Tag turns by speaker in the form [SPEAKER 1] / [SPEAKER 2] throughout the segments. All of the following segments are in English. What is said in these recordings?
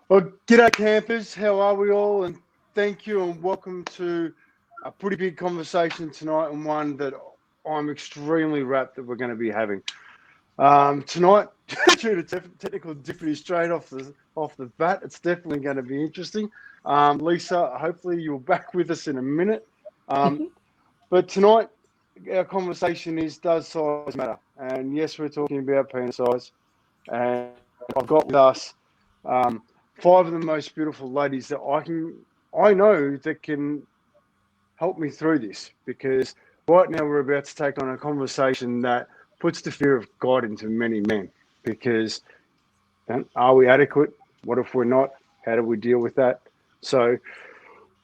[SPEAKER 1] Well, g'day campers, how are we all? And thank you and welcome to a pretty big conversation tonight, and one that I'm extremely rapt that we're going to be having. Tonight, due to technical difficulties straight off the bat, it's definitely going to be interesting. Lisa, hopefully you're back with us in a minute. But tonight, our conversation is, does size matter? And yes, we're talking about penis size. And I've got with us 5 of the most beautiful ladies that I know that can help me through this, because right now we're about to take on a conversation that puts the fear of God into many men. Because are we adequate? What if we're not? How do we deal with that? So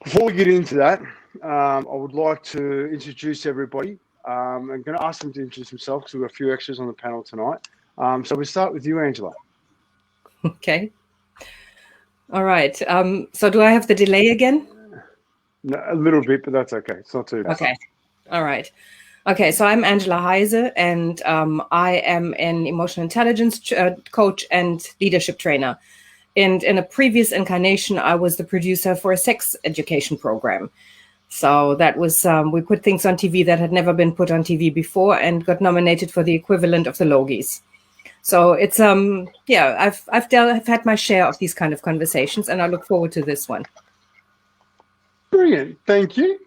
[SPEAKER 1] before we get into that, I would like to introduce everybody. I'm going to ask them to introduce themselves because we've got a few extras on the panel tonight. So we'll start with you, Angela.
[SPEAKER 2] Okay. All right. So do I have the delay again?
[SPEAKER 1] No, a little bit, but that's okay. It's not too bad.
[SPEAKER 2] Okay. All right. Okay. So I'm Angela Heise, and I am an emotional intelligence coach and leadership trainer. And in a previous incarnation, I was the producer for a sex education program. So that was, we put things on TV that had never been put on TV before and got nominated for the equivalent of the Logies. So it's, I've had my share of these kind of conversations, and I look forward to this one.
[SPEAKER 1] Brilliant. Thank you.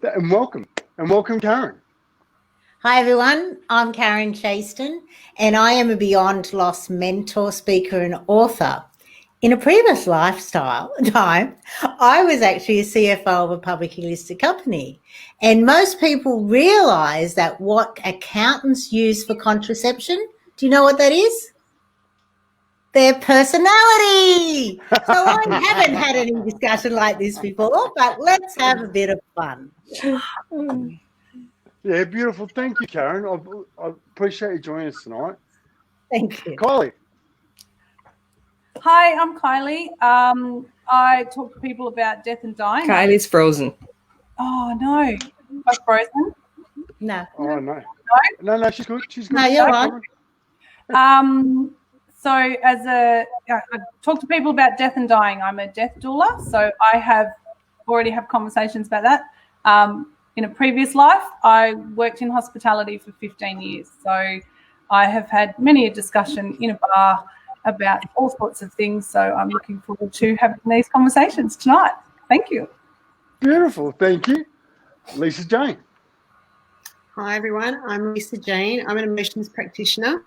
[SPEAKER 1] And welcome. And welcome, Karen.
[SPEAKER 3] Hi, everyone. I'm Karen Chaston, and I am a Beyond Loss mentor, speaker, and author. In a previous time, I was actually a CFO of a publicly listed company. And most people realize that what accountants use for contraception, do you know what that is? Their personality. So I haven't had any discussion like this before, but let's have a bit of fun.
[SPEAKER 1] Yeah, beautiful. Thank you, Karen. I appreciate you joining us tonight.
[SPEAKER 3] Thank you.
[SPEAKER 1] Kylie.
[SPEAKER 4] Hi, I'm Kylie. I talk to people about death and dying.
[SPEAKER 2] Kylie's frozen.
[SPEAKER 4] Oh, no. I'm frozen?
[SPEAKER 3] No.
[SPEAKER 1] Oh, no. No, she's good. She's good.
[SPEAKER 3] No, you're on.
[SPEAKER 4] So I talk to people about death and dying. I'm a death doula, so I already have conversations about that. In a previous life, I worked in hospitality for 15 years. So I have had many a discussion in a bar about all sorts of things. So I'm looking forward to having these conversations tonight. Thank you.
[SPEAKER 1] Beautiful. Thank you. Lisa Jayne.
[SPEAKER 5] Hi, everyone. I'm Lisa Jayne. I'm an emotions practitioner,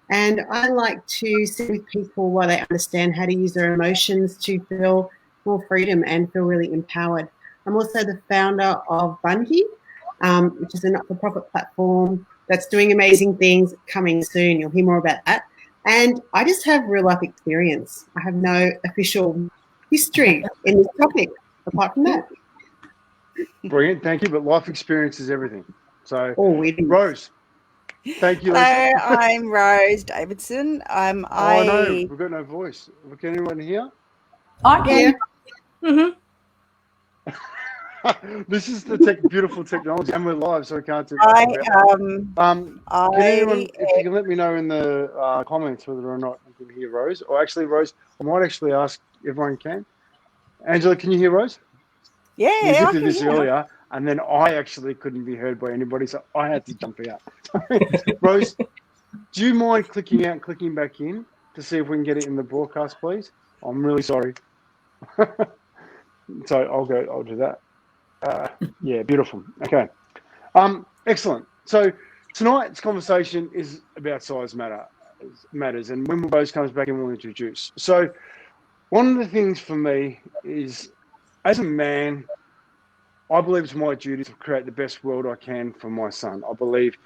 [SPEAKER 5] and I like to sit with people while they understand how to use their emotions to feel more freedom and feel really empowered. I'm also the founder of Bungie, which is a not-for-profit platform that's doing amazing things, coming soon. You'll hear more about that. And I just have real-life experience. I have no official history in this topic, apart from that.
[SPEAKER 1] Brilliant. Thank you. But life experience is everything. So,
[SPEAKER 5] Rose.
[SPEAKER 1] Thank you.
[SPEAKER 6] Hello, I'm Rose Davidson.
[SPEAKER 1] Oh, no, we've got no voice. Can anyone hear?
[SPEAKER 4] I can.
[SPEAKER 6] Mm-hmm.
[SPEAKER 1] This is the beautiful technology, and we're live, so we can't do
[SPEAKER 6] anyone,
[SPEAKER 1] if you can let me know in the comments whether or not you can hear Rose. Or actually, Rose, I might actually ask everyone can. Angela, can you hear Rose?
[SPEAKER 6] Yeah,
[SPEAKER 1] you did this earlier, and then I actually couldn't be heard by anybody, so I had to jump out. Rose, do you mind clicking out and clicking back in to see if we can get it in the broadcast, please? I'm really sorry. So I'll do that. Yeah, beautiful. Okay. Excellent. So tonight's conversation is about size matters, and when Rose comes back in, we'll introduce. So one of the things for me is, as a man, I believe it's my duty to create the best world I can for my son. I believe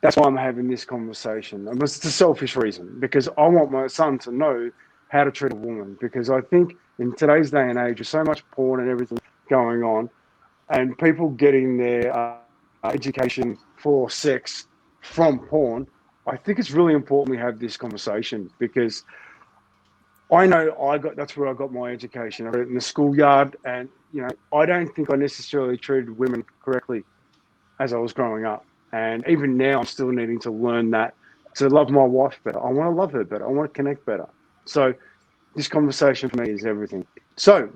[SPEAKER 1] that's why I'm having this conversation. And it's a selfish reason, because I want my son to know how to treat a woman, because I think in today's day and age, with so much porn and everything going on, and people getting their education for sex from porn, I think it's really important we have this conversation, because I know that's where I got my education. I read it in the schoolyard, and I don't think I necessarily treated women correctly as I was growing up. And even now, I'm still needing to learn that, to love my wife better. I want to love her better. I want to connect better. So this conversation for me is everything. So,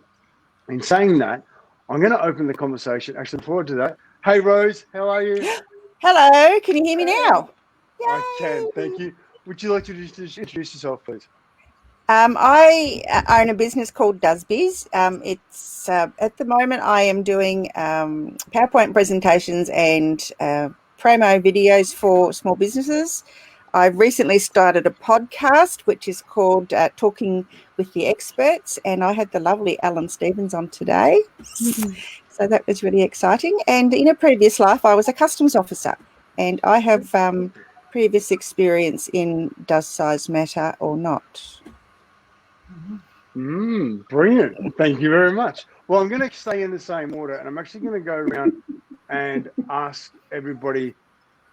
[SPEAKER 1] in saying that, I'm going to open the conversation. Actually, forward to that. Hey, Rose, how are you?
[SPEAKER 6] Hello, can you hear me now?
[SPEAKER 1] I can, thank you. Would you like to just introduce yourself, please?
[SPEAKER 6] I own a business called DoesBiz. It's at the moment I am doing PowerPoint presentations and promo videos for small businesses. I've recently started a podcast which is called Talking with the Experts, and I had the lovely Alan Stevens on today. So that was really exciting. And in a previous life, I was a customs officer, and I have previous experience in does size matter or not.
[SPEAKER 1] Brilliant. Thank you very much. Well, I'm going to stay in the same order, and I'm actually going to go around and ask everybody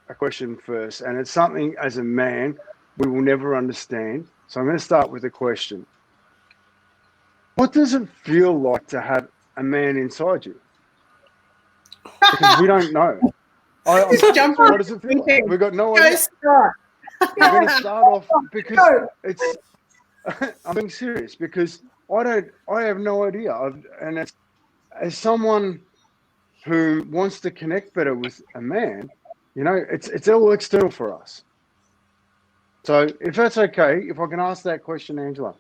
[SPEAKER 1] a question first. And it's something as a man we will never understand. So I'm going to start with a question. What does it feel like to have a man inside you? Because we don't know. What does it feel like? We've got no idea. We're going to start off because it's... I'm being serious because I have no idea. And as someone who wants to connect better with a man, you know, it's all external for us. So if that's okay, if I can ask that question, Angela.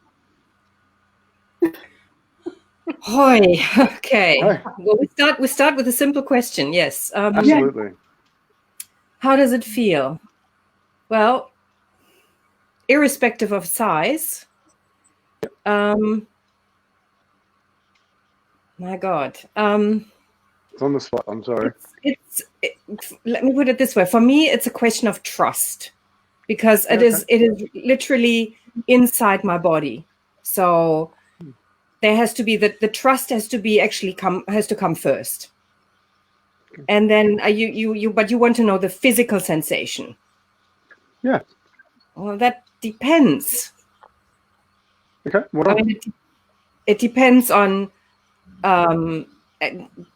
[SPEAKER 2] Hoi. Okay.
[SPEAKER 1] Hey.
[SPEAKER 2] Well, we start with a simple question. Yes.
[SPEAKER 1] Absolutely.
[SPEAKER 2] How does it feel? Well, irrespective of size. My God.
[SPEAKER 1] It's on the spot. I'm sorry.
[SPEAKER 2] Let me put it this way. For me, it's a question of trust, because it is literally inside my body. So there has to be the trust has to come first, and then but you want to know the physical sensation.
[SPEAKER 1] Yeah.
[SPEAKER 2] Well, that depends.
[SPEAKER 1] Okay.
[SPEAKER 2] It depends on.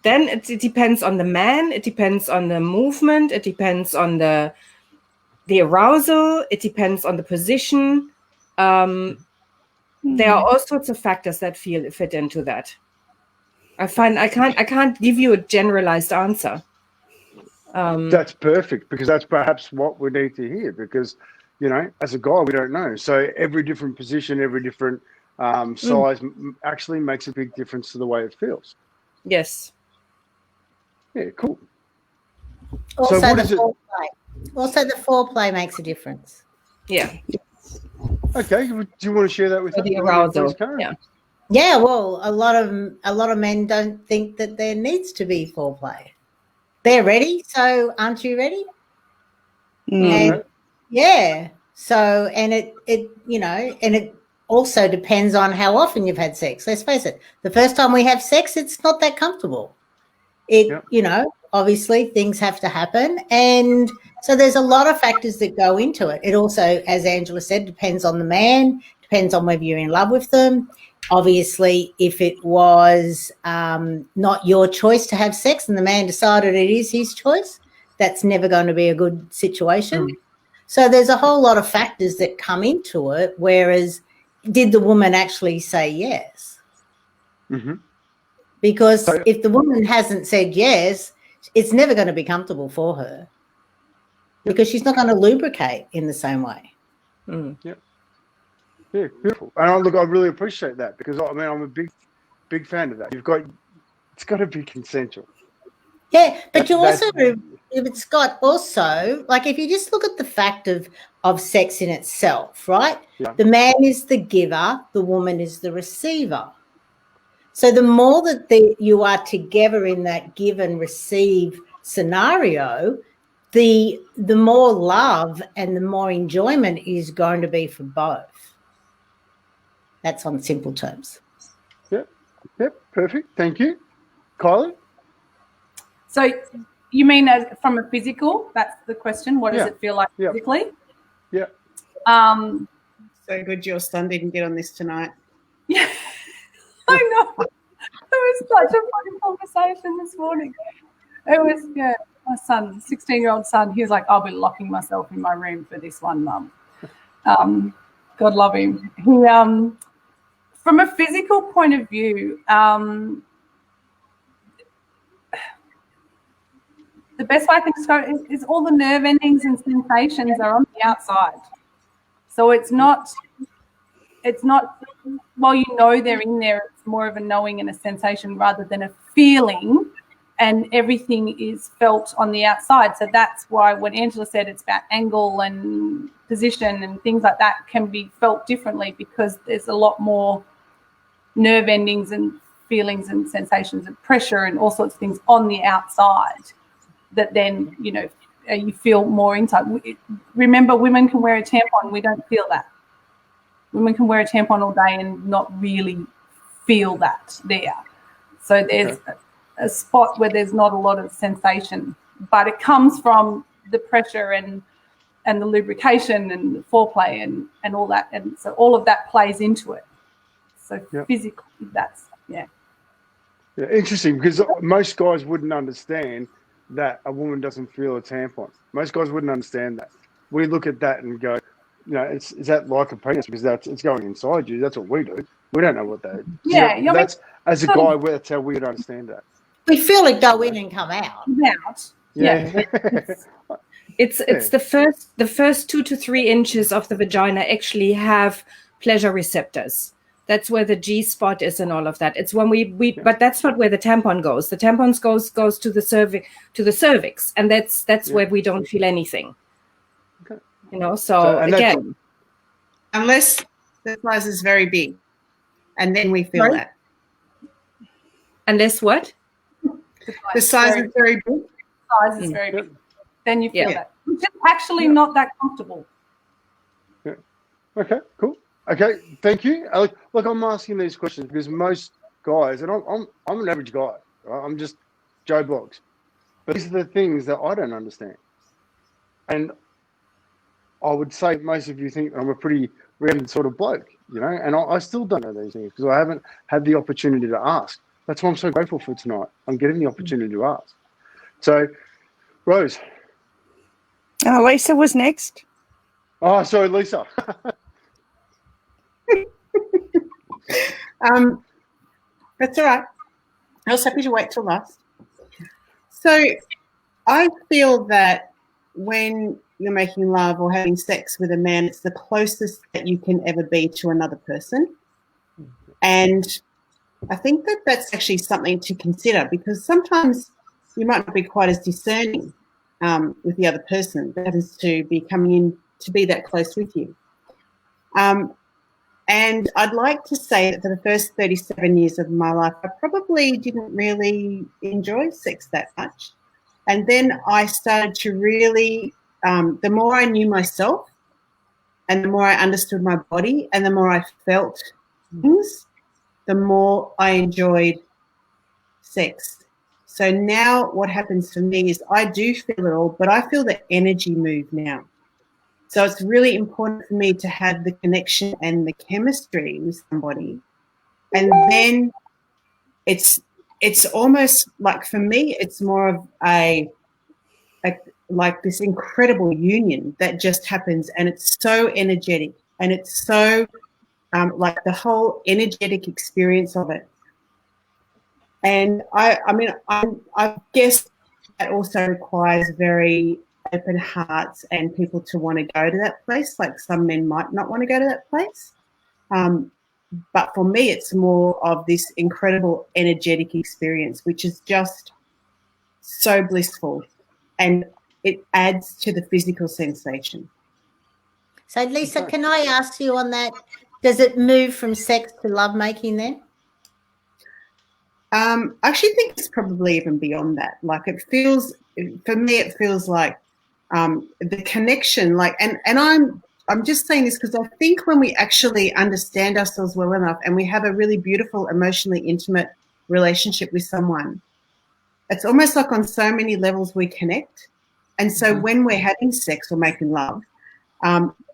[SPEAKER 2] Then it depends on the man. It depends on the movement. It depends on the arousal. It depends on the position. There are all sorts of factors that fit into that. I can't give you a generalized answer.
[SPEAKER 1] That's perfect, because that's perhaps what we need to hear, because, you know, as a guy, we don't know. So every different position, every different size actually makes a big difference to the way it feels.
[SPEAKER 2] Yes.
[SPEAKER 1] Yeah, cool.
[SPEAKER 3] Also,
[SPEAKER 1] so what
[SPEAKER 3] the
[SPEAKER 1] is it?
[SPEAKER 3] foreplay. Also, the foreplay makes a difference.
[SPEAKER 2] Yeah.
[SPEAKER 1] Okay. Do you want to share that with us?
[SPEAKER 2] The arousal. Yeah.
[SPEAKER 3] Yeah. Well, a lot of men don't think that there needs to be foreplay. They're ready. So, aren't you ready? And, yeah. So, and it also depends on how often you've had sex. Let's face it. The first time we have sex, it's not that comfortable. Obviously things have to happen. And so there's a lot of factors that go into it. It also, as Angela said, depends on the man, depends on whether you're in love with them. Obviously, if it was not your choice to have sex and the man decided it is his choice, that's never going to be a good situation. So there's a whole lot of factors that come into it, whereas did the woman actually say yes? Because if the woman hasn't said yes, it's never going to be comfortable for her, because she's not going to lubricate in the same way.
[SPEAKER 1] Yeah, beautiful. And I really appreciate that, because I mean, I'm a big fan of that. It's got to be consensual.
[SPEAKER 3] Yeah, but Scott, also, like, if you just look at the fact of sex in itself, right?
[SPEAKER 1] Yeah.
[SPEAKER 3] The man is the giver, the woman is the receiver. So the more that you are together in that give and receive scenario, the more love and the more enjoyment is going to be for both. That's on simple terms.
[SPEAKER 1] Yep, perfect. Thank you. Kylie?
[SPEAKER 4] So you mean from a physical? That's the question. What does it feel like physically?
[SPEAKER 1] Yeah.
[SPEAKER 5] So good your son didn't get on this tonight.
[SPEAKER 4] Yeah, I know. It was such a funny conversation this morning. It was, my son, 16-year-old son, he was like, I'll be locking myself in my room for this one, Mum. God love him. from a physical point of view, the best way I can describe it is all the nerve endings and sensations are on the outside. So it's not while you know they're in there, it's more of a knowing and a sensation rather than a feeling, and everything is felt on the outside. So that's why when Angela said it's about angle and position and things like that can be felt differently, because there's a lot more nerve endings and feelings and sensations and pressure and all sorts of things on the outside that then, you feel more inside. Remember, women can wear a tampon. We don't feel that. Women can wear a tampon all day and not really feel that there. So there's a spot where there's not a lot of sensation, but it comes from the pressure and the lubrication and the foreplay and all that. And so all of that plays into it. So physically, that's, Yeah,
[SPEAKER 1] interesting, because most guys wouldn't understand that a woman doesn't feel a tampon. Most guys wouldn't understand that. We look at that and go, is that like a penis? Because it's going inside you. That's what we do. We don't know what that is.
[SPEAKER 4] Yeah,
[SPEAKER 1] that's as a guy, that's how we would understand that.
[SPEAKER 3] We feel it go in and come out.
[SPEAKER 1] Yeah.
[SPEAKER 2] It's the first 2 to 3 inches of the vagina actually have pleasure receptors. That's where the G spot is and all of that. It's when but that's not where the tampon goes. The tampon goes to the cervix, and that's where we don't feel anything.
[SPEAKER 1] Okay.
[SPEAKER 2] So again,
[SPEAKER 5] unless the size is very big, and then we feel that.
[SPEAKER 2] Unless what?
[SPEAKER 5] The size is very big.
[SPEAKER 4] Size is very big. Then you feel that. It's just actually not that comfortable.
[SPEAKER 1] Yeah. Okay. Cool. Okay, thank you. Look, I'm asking these questions because most guys, and I'm an average guy, right? I'm just Joe Bloggs, but these are the things that I don't understand. And I would say most of you think I'm a pretty rounded sort of bloke, and I still don't know these things because I haven't had the opportunity to ask. That's why I'm so grateful for tonight. I'm getting the opportunity to ask. So, Rose.
[SPEAKER 6] Lisa was next.
[SPEAKER 1] Oh, sorry, Lisa.
[SPEAKER 5] That's all right. I was happy to wait till last. So I feel that when you're making love or having sex with a man, it's the closest that you can ever be to another person. And I think that that's actually something to consider, because sometimes you might not be quite as discerning with the other person, that is to be coming in to be that close with you. And I'd like to say that for the first 37 years of my life, I probably didn't really enjoy sex that much. And then I started to really, the more I knew myself and the more I understood my body and the more I felt things, the more I enjoyed sex. So now what happens for me is I do feel it all, but I feel the energy move now. So it's really important for me to have the connection and the chemistry with somebody. And then it's almost like, for me, it's more of a like this incredible union that just happens, and it's so energetic, and it's so like the whole energetic experience of it. And I guess that also requires very open hearts and people to want to go to that place. Like some men might not want to go to that place. But for me, it's more of this incredible energetic experience, which is just so blissful, and it adds to the physical sensation.
[SPEAKER 3] So, Lisa, can I ask you on that? Does it move from sex to lovemaking then?
[SPEAKER 5] I actually think it's probably even beyond that. Like for me, it feels like the connection, and I'm just saying this because I think when we actually understand ourselves well enough and we have a really beautiful, emotionally intimate relationship with someone, it's almost like on so many levels we connect. And so when we're having sex or making love,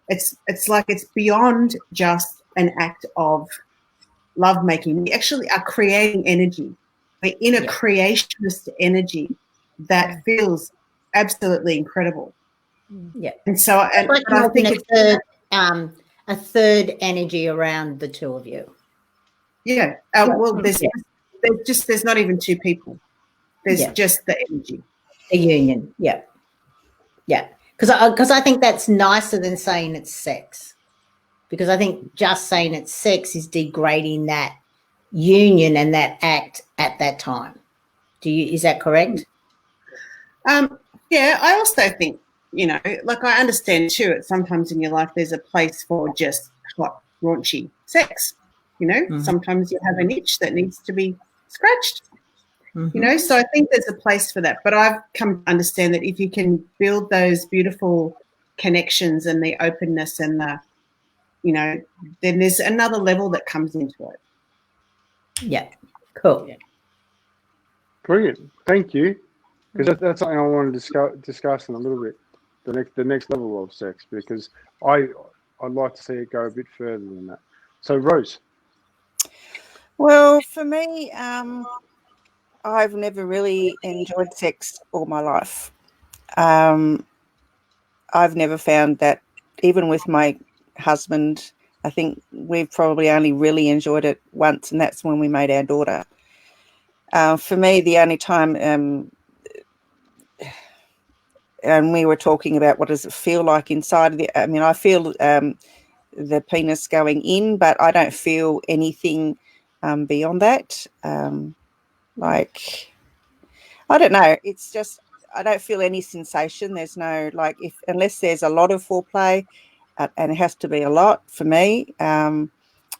[SPEAKER 5] it's like it's beyond just an act of lovemaking. We actually are creating energy. We're in a creationist energy that feels absolutely incredible.
[SPEAKER 3] Yeah.
[SPEAKER 5] And so
[SPEAKER 3] I think it's a third energy around the two of you.
[SPEAKER 5] Yeah. Well, there's not even two people. There's just the energy.
[SPEAKER 3] A union. Yeah. Yeah. Because I think that's nicer than saying it's sex. Because I think just saying it's sex is degrading that union and that act at that time. Is that correct?
[SPEAKER 5] Yeah, I also think, like I understand too, at sometimes in your life there's a place for just hot, raunchy sex. Sometimes you have an itch that needs to be scratched. So I think there's a place for that. But I've come to understand that if you can build those beautiful connections and the openness and the, then there's another level that comes into it.
[SPEAKER 3] Yeah, cool. Yeah.
[SPEAKER 1] Brilliant. Thank you. Because that's something I want to discuss in a little bit, the next level of sex, because I'd like to see it go a bit further than that. So, Rose.
[SPEAKER 6] Well, for me, I've never really enjoyed sex all my life. I've never found that, even with my husband, I think we've probably only really enjoyed it once, and that's when we made our daughter. For me, the only time, and we were talking about what does it feel like inside of I feel the penis going in, but I don't feel anything beyond that. I don't know. It's just I don't feel any sensation. There's no unless there's a lot of foreplay, and it has to be a lot for me. And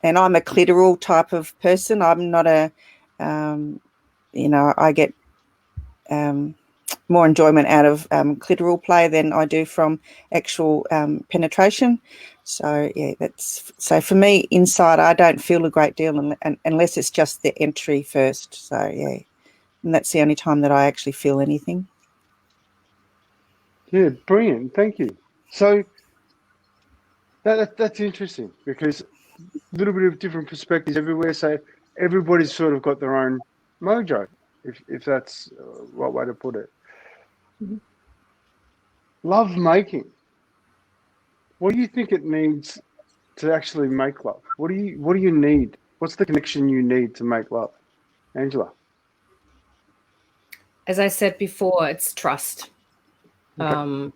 [SPEAKER 6] I'm a clitoral type of person. I'm not a, I get more enjoyment out of clitoral play than I do from actual penetration. So so for me inside I don't feel a great deal unless it's just the entry first. So and that's the only time that I actually feel anything.
[SPEAKER 1] Yeah, brilliant. Thank you. So that's interesting, because a little bit of different perspectives everywhere. So everybody's sort of got their own mojo, if that's right way to put it. Mm-hmm. Love making. What do you think it needs to actually make love? What do you need? What's the connection you need to make love, Angela?
[SPEAKER 2] As I said before, it's trust.
[SPEAKER 1] Okay.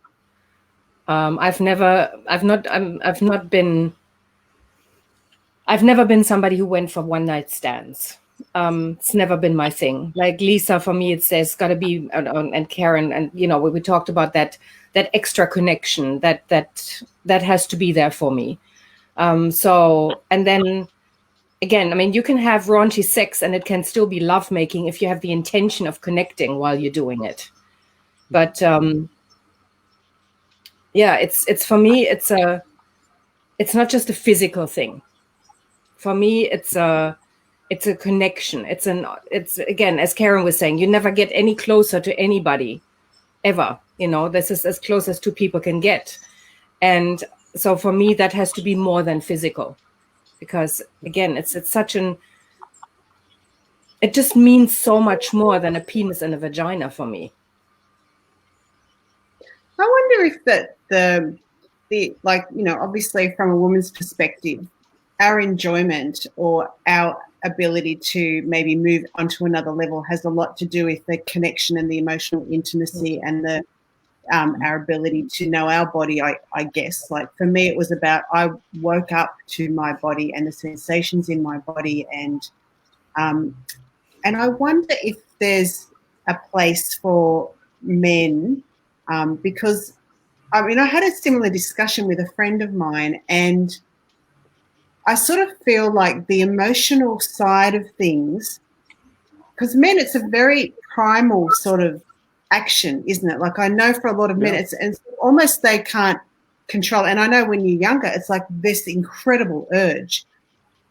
[SPEAKER 2] I've never been somebody who went for one night stands. It's never been my thing. Like Lisa, for me, there's got to be, and Karen, and we talked about that extra connection that has to be there for me. So, and then again, you can have raunchy sex and it can still be lovemaking if you have the intention of connecting while you're doing it. But it's for me, it's not just a physical thing. For me, it's a connection. It's again, as Karen was saying, you never get any closer to anybody ever. This is as close as two people can get. And so for me, that has to be more than physical, because again, it just means so much more than a penis and a vagina for me.
[SPEAKER 5] I wonder if obviously from a woman's perspective, our enjoyment or our ability to maybe move onto another level has a lot to do with the connection and the emotional intimacy and the our ability to know our body, I guess. Like for me, it was about I woke up to my body and the sensations in my body, and I wonder if there's a place for men, because I had a similar discussion with a friend of mine, and I sort of feel like the emotional side of things, because men, it's a very primal sort of action, isn't it? Like I know for a lot of men, it's almost they can't control. And I know when you're younger, it's like this incredible urge.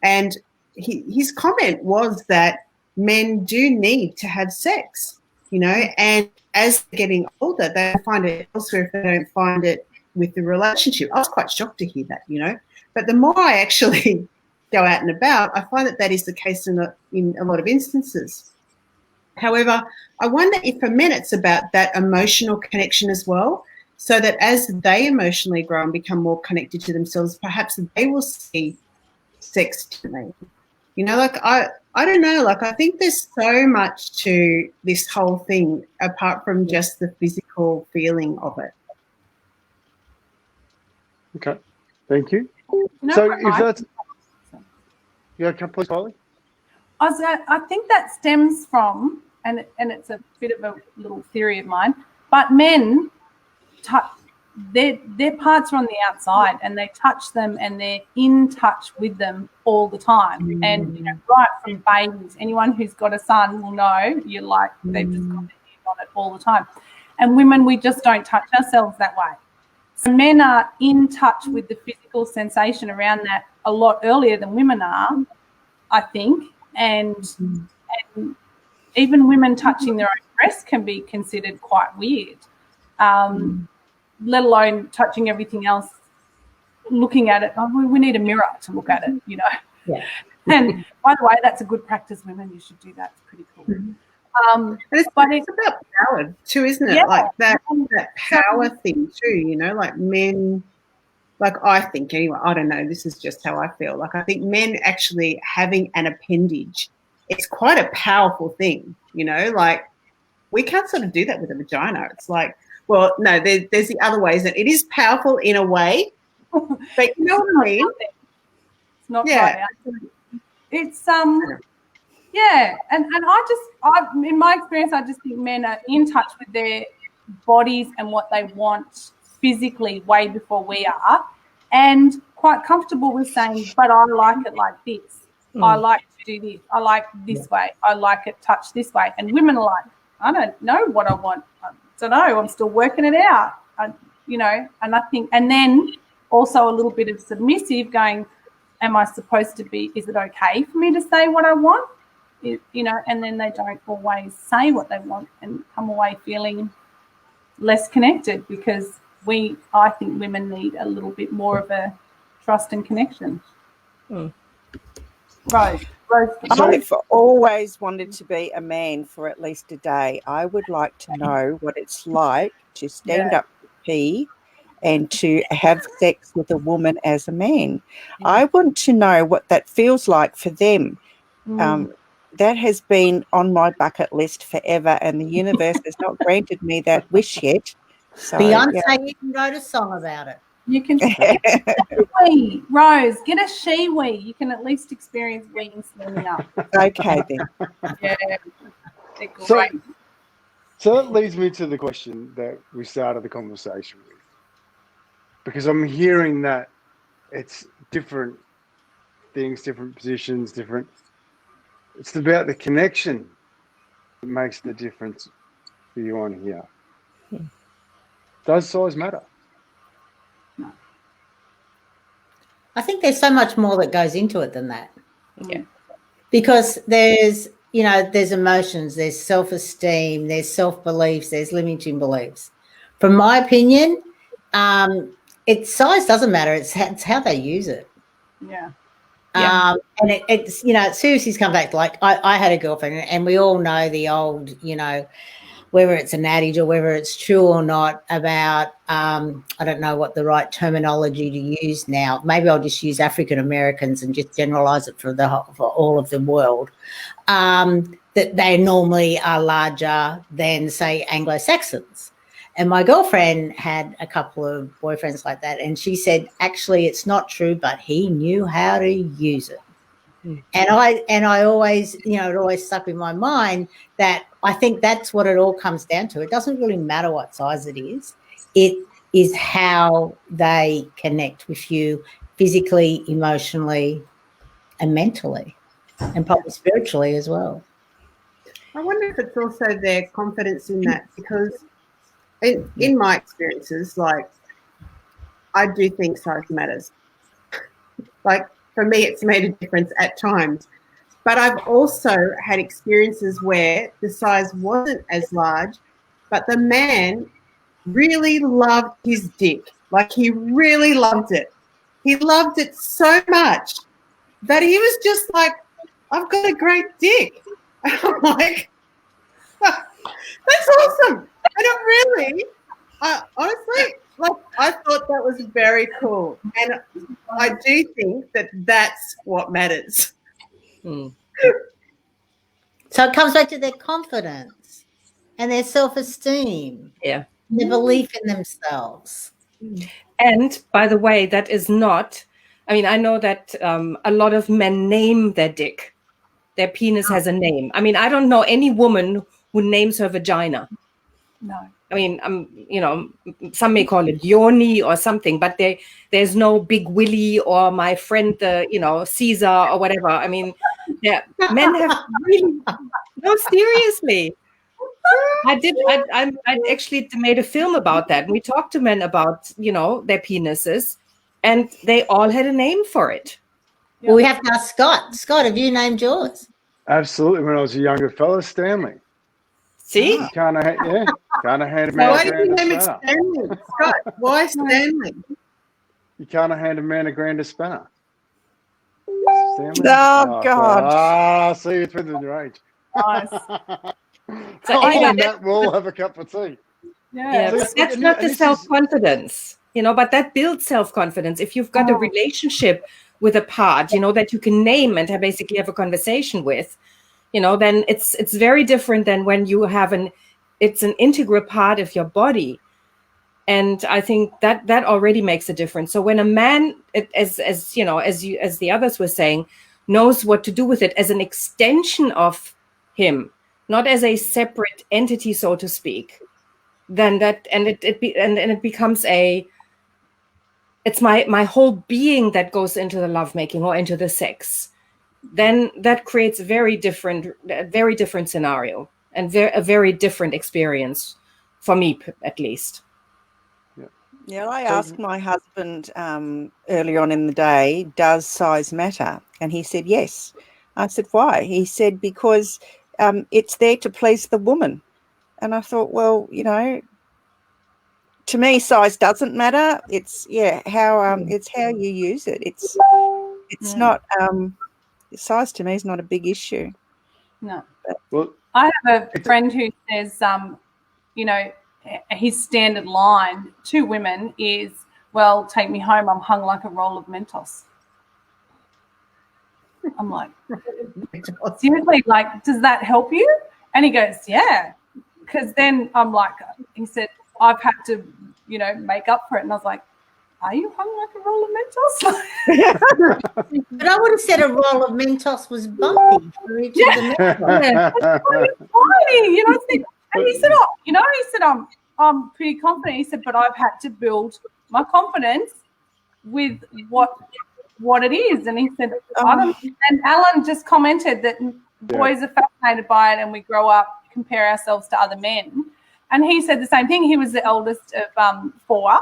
[SPEAKER 5] And his comment was that men do need to have sex, and as they're getting older, they find it elsewhere if they don't find it with the relationship. I was quite shocked to hear that, But the more I actually go out and about, I find that is the case in a lot of instances. However, I wonder if for men it's about that emotional connection as well, so that as they emotionally grow and become more connected to themselves, perhaps they will see sex differently. You know, like I don't know, like I think there's so much to this whole thing apart from just the physical feeling of it.
[SPEAKER 1] Okay, thank you.
[SPEAKER 4] No,
[SPEAKER 1] So if that's, yeah, please, Kylie.
[SPEAKER 4] I think that stems from, and it's a bit of a little theory of mine, but men their parts are on the outside and they touch them and they're in touch with them all the time. And, you know, right from babies, anyone who's got a son will know you're like, they've just got their hand on it all the time. And women, we just don't touch ourselves that way. So men are in touch with the physical sensation around that a lot earlier than women are, I think. And even women touching their own breast can be considered quite weird. Let alone touching everything else, looking at it. Oh, we need a mirror to look at it, you know.
[SPEAKER 3] Yeah.
[SPEAKER 4] And by the way, that's a good practice, women. You should do that. It's pretty cool.
[SPEAKER 5] And it's about power too, isn't it?
[SPEAKER 4] Yeah.
[SPEAKER 5] Like that power thing too, you know, like men, like I think anyway, I don't know, this is just how I feel. Like I think men actually having an appendage, it's quite a powerful thing, you know, like we can't sort of do that with a vagina. It's like, well, no, there's the other ways that it is powerful in a way, but you know what I mean?
[SPEAKER 4] It's not right. It's yeah, and I in my experience, I just think men are in touch with their bodies and what they want physically way before we are, and quite comfortable with saying, but I like it like this. I like to do this. I like this way. I like it touched this way. And women are like, I don't know what I want. I don't know. I'm still working it out. You know, and I think, and then also a little bit of submissive going, am I supposed to be, is it okay for me to say what I want? You know, and then they don't always say what they want and come away feeling less connected because I think women need a little bit more of a trust and connection. Rose.
[SPEAKER 6] I've always wanted to be a man for at least a day. I would like to know what it's like to stand up to pee and to have sex with a woman as a man. I want to know what that feels like for them. That has been on my bucket list forever, and the universe has not granted me that wish yet. So,
[SPEAKER 3] Beyonce even wrote a song about it.
[SPEAKER 4] You can wee. Rose, get a she-wee. You can at least experience weeing swimming up.
[SPEAKER 6] Okay, then.
[SPEAKER 4] Yeah, they're great.
[SPEAKER 1] So that leads me to the question that we started the conversation with. Because I'm hearing that it's different things, different positions, different. It's about the connection that makes the difference for you on here. Does size matter?
[SPEAKER 4] No.
[SPEAKER 3] I think there's so much more that goes into it than that.
[SPEAKER 4] Yeah. Because
[SPEAKER 3] there's emotions, there's self-esteem, there's self-beliefs, there's limiting beliefs. From my opinion, its size doesn't matter. It's how they use it.
[SPEAKER 4] Yeah.
[SPEAKER 3] And it's, you know, it seriously comes back to, like, I had a girlfriend, and we all know the old, you know, whether it's an adage or whether it's true or not about, I don't know what the right terminology to use now. Maybe I'll just use African Americans and just generalize it for all of the world, that they normally are larger than, say, Anglo-Saxons. And my girlfriend had a couple of boyfriends like that, and she said, actually, it's not true, but he knew how to use it. And I always, you know, it always stuck in my mind that I think that's what it all comes down to. It doesn't really matter what size it is. It is how they connect with you physically, emotionally, and mentally, and probably spiritually as well.
[SPEAKER 5] I wonder if it's also their confidence in that, because in my experiences, like, I do think size matters. Like, for me, it's made a difference at times. But I've also had experiences where the size wasn't as large, but the man really loved his dick. Like, he really loved it. He loved it so much that he was just like, I've got a great dick. And I'm like, that's awesome. And it really, honestly, like, I thought that was very cool. And I do think that that's what matters.
[SPEAKER 2] Mm.
[SPEAKER 3] So it comes back to their confidence and their self-esteem,
[SPEAKER 2] Yeah.
[SPEAKER 3] their belief in themselves.
[SPEAKER 2] And by the way, that is not, I mean, I know that a lot of men name their dick. Their penis has a name. I mean, I don't know any woman who names her vagina.
[SPEAKER 4] No.
[SPEAKER 2] I mean, some may call it yoni or something, but there's no big willy or my friend, Caesar or whatever. I mean, yeah, men have really, no, seriously. I actually made a film about that. We talked to men about, their penises, and they all had a name for it.
[SPEAKER 3] Well, we have to ask Scott. Scott, have you named yours?
[SPEAKER 1] Absolutely. When I was a younger fella, Stanley.
[SPEAKER 2] See?
[SPEAKER 1] Kind of hand a man
[SPEAKER 5] Why
[SPEAKER 1] a
[SPEAKER 5] did you
[SPEAKER 1] grand
[SPEAKER 5] name it
[SPEAKER 1] spanner.
[SPEAKER 5] Stanley? Scott, why Stanley?
[SPEAKER 1] You can't hand a man a grand spanner. Stanley?
[SPEAKER 6] Oh, God.
[SPEAKER 1] Ah, see, it's within your age.
[SPEAKER 4] Nice.
[SPEAKER 2] So
[SPEAKER 1] Oh,
[SPEAKER 2] anyway,
[SPEAKER 1] Matt will have a cup of tea.
[SPEAKER 2] Yeah,
[SPEAKER 4] Yeah.
[SPEAKER 2] but that's not the self-confidence, but that builds self-confidence. If you've got a relationship with a part, that you can name and basically have a conversation with, then it's very different than when you have it's an integral part of your body. And I think that already makes a difference. So when a man, as the others were saying, knows what to do with it as an extension of him, not as a separate entity, so to speak, then it becomes it's my whole being that goes into the lovemaking or into the sex. Then that creates a very different scenario and a very different experience for me, at least.
[SPEAKER 6] Yeah, I asked my husband early on in the day, does size matter? And he said yes. I said, why? He said, because it's there to please the woman. And I thought, well, to me, size doesn't matter. It's how you use it. It's not size to me is not a big issue.
[SPEAKER 4] No.
[SPEAKER 1] Well,
[SPEAKER 4] I have a friend who says, his standard line to women is, well, take me home, I'm hung like a roll of Mentos. I'm like, seriously, like, does that help you? And he goes, yeah. Because then I'm like, he said, I've had to, make up for it. And I was like, are you hung like a roll of Mentos?
[SPEAKER 3] But I would have said a roll of Mentos was bumpy for each of the Mentos.
[SPEAKER 4] Funny, and he said, I'm pretty confident. He said, but I've had to build my confidence with what it is. And he said, I don't. And Alan just commented that boys are fascinated by it, and we grow up, compare ourselves to other men. And he said the same thing. He was the eldest of four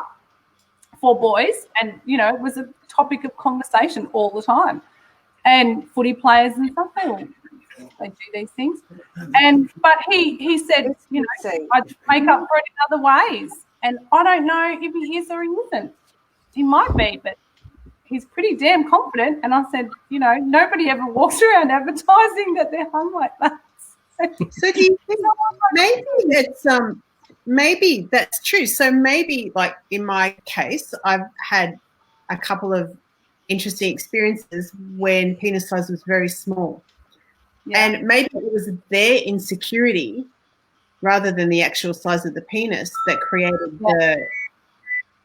[SPEAKER 4] boys, and it was a topic of conversation all the time. And footy players and stuff, they do these things. But he said, I make up for it in other ways. And I don't know if he is or he isn't. He might be, but he's pretty damn confident. And I said, nobody ever walks around advertising that they're hung like that.
[SPEAKER 5] So do you think maybe that's true? So maybe, like in my case, I've had a couple of interesting experiences when penis size was very small. Yeah. And maybe it was their insecurity rather than the actual size of the penis that created the,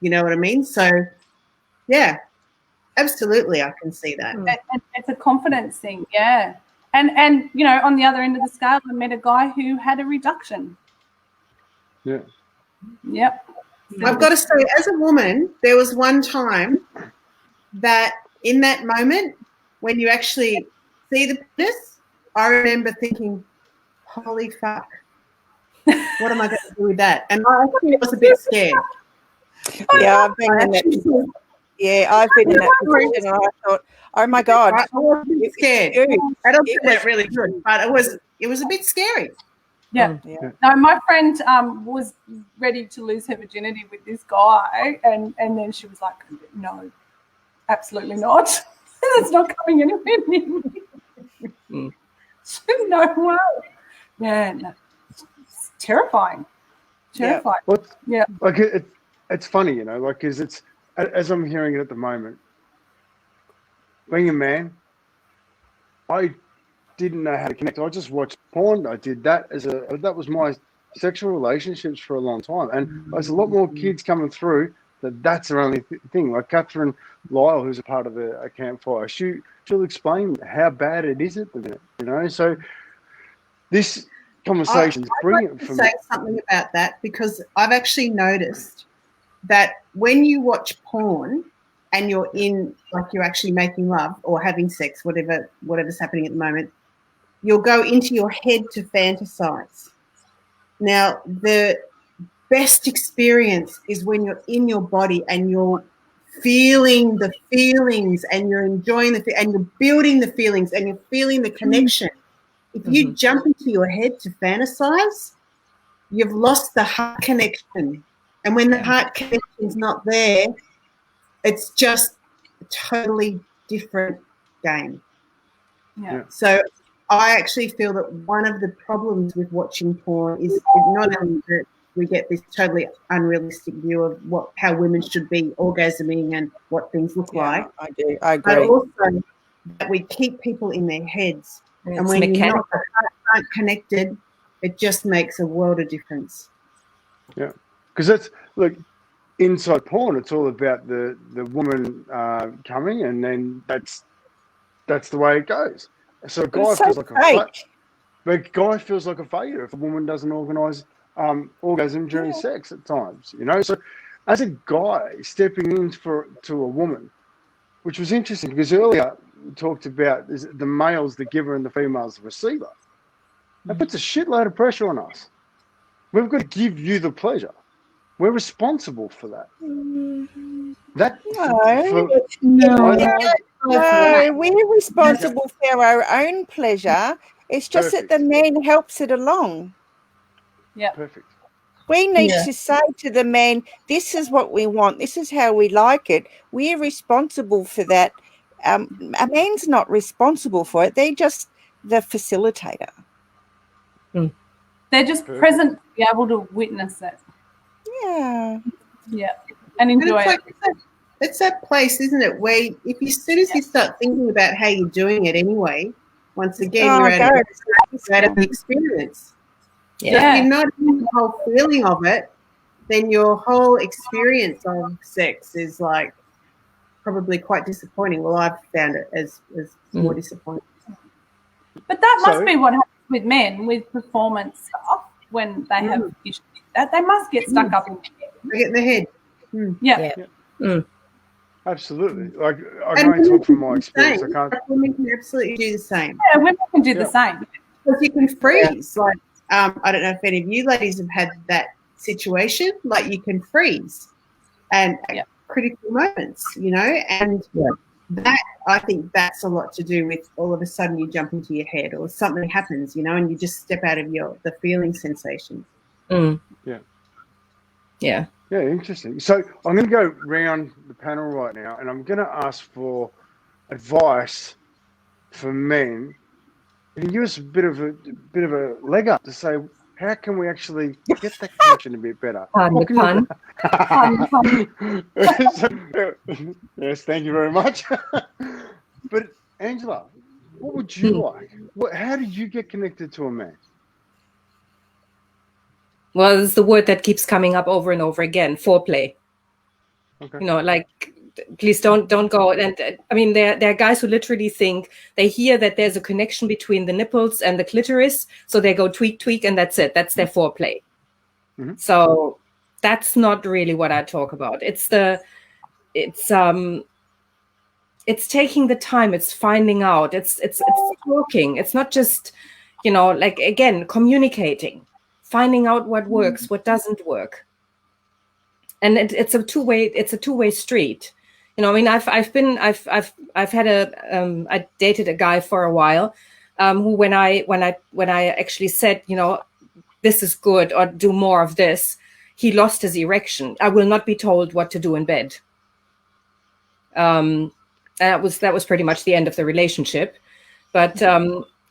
[SPEAKER 5] you know what I mean? So, yeah, absolutely, I can see that.
[SPEAKER 4] And it's a confidence thing, yeah. And on the other end of the scale, I met a guy who had a reduction.
[SPEAKER 1] Yeah.
[SPEAKER 4] Yep.
[SPEAKER 5] I've got to say, as a woman, there was one time that in that moment when you actually see the penis, I remember thinking, holy fuck, what am I going to do with that? And I actually was a bit scared.
[SPEAKER 6] Yeah, I've been in that position. I've been in that position, and I thought, oh my God.
[SPEAKER 5] I was a bit scared. I don't think that really good, but it was a bit scary.
[SPEAKER 4] Yeah. No, my friend was ready to lose her virginity with this guy, and then she was like, no, absolutely not. That's not coming anywhere near me. No way. Yeah, no. It's terrifying. Terrifying.
[SPEAKER 1] Yeah. Like it's funny, because it's, as I'm hearing it at the moment, being a man, I didn't know how to connect. I just watched porn. I did that that was my sexual relationships for a long time. And there's a lot more kids coming through that's their only thing. Like Catherine Lyle, who's a part of a Campfire, she'll explain how bad it is at the minute, you know. So this conversation's brilliant for me.
[SPEAKER 5] I'd like to say something about that, because I've actually noticed that when you watch porn and you're actually making love or having sex, whatever's happening at the moment, you'll go into your head to fantasize. Now, the best experience is when you're in your body and you're feeling the feelings and you're enjoying and you're building the feelings and you're feeling the connection. If you jump into your head to fantasize, you've lost the heart connection. And when the heart connection is not there, it's just a totally different game.
[SPEAKER 4] Yeah.
[SPEAKER 5] So I actually feel that one of the problems with watching porn is not only that we get this totally unrealistic view of how women should be orgasming and what things look like.
[SPEAKER 6] I agree.
[SPEAKER 5] But also that we keep people in their heads. And when you're not aren't connected, it just makes a world of difference.
[SPEAKER 1] Yeah. Because inside porn, it's all about the woman coming, and then that's the way it goes. So a guy feels like a failure if a woman doesn't organise orgasm during sex at times, you know. So as a guy stepping in to a woman, which was interesting because earlier we talked about the male's the giver and the female's the receiver. That puts a shitload of pressure on us. We've got to give you the pleasure. We're responsible for that.
[SPEAKER 6] No, we're responsible for our own pleasure. It's just that the man helps it along.
[SPEAKER 4] Yeah.
[SPEAKER 1] Perfect.
[SPEAKER 6] We need to say to the man, this is what we want. This is how we like it. We're responsible for that. A man's not responsible for it. They're just the facilitator.
[SPEAKER 4] They're just present to be able to witness it.
[SPEAKER 6] Yeah.
[SPEAKER 4] Yeah. And enjoy it.
[SPEAKER 5] It's that place, isn't it, where as soon as you start thinking about how you're doing it anyway, once again, you're out of the experience.
[SPEAKER 4] Yeah.
[SPEAKER 5] So if you're not in the whole feeling of it, then your whole experience of sex is like probably quite disappointing. Well, I've found it as more disappointing.
[SPEAKER 4] But that must be what happens with men with performance stuff when they have issues with that. They must get stuck up in their head.
[SPEAKER 5] They get in their head.
[SPEAKER 4] Yeah.
[SPEAKER 1] Absolutely. Like I can only talk from my experience. I can't.
[SPEAKER 5] Women can absolutely do the same.
[SPEAKER 4] Yeah, women can do the same.
[SPEAKER 5] Because you can freeze. Like I don't know if any of you ladies have had that situation. Like you can freeze, and at critical moments, you know, and that I think that's a lot to do with all of a sudden you jump into your head or something happens, you know, and you just step out of the feeling sensation.
[SPEAKER 1] Yeah, interesting. So I'm going to go round the panel right now, and I'm going to ask for advice for men. Can you give us a bit of a leg up to say how can we actually get that connection a bit better?
[SPEAKER 2] Pun.
[SPEAKER 1] Yes, thank you very much. But Angela, what would you like? How do you get connected to a man?
[SPEAKER 2] Well, it's the word that keeps coming up over and over again, foreplay. Okay. You know, like, please don't go. And I mean, there are guys who literally think they hear that there's a connection between the nipples and the clitoris, so they go tweak, and that's it. That's their foreplay. Mm-hmm. So that's not really what I talk about. It's taking the time. It's finding out. It's talking. It's not just, you know, like, again, communicating. Finding out what works, what doesn't work, and it's a two-way street. You know, I mean, I dated a guy for a while, who when I actually said, you know, this is good or do more of this, he lost his erection. I will not be told what to do in bed. And that was pretty much the end of the relationship, but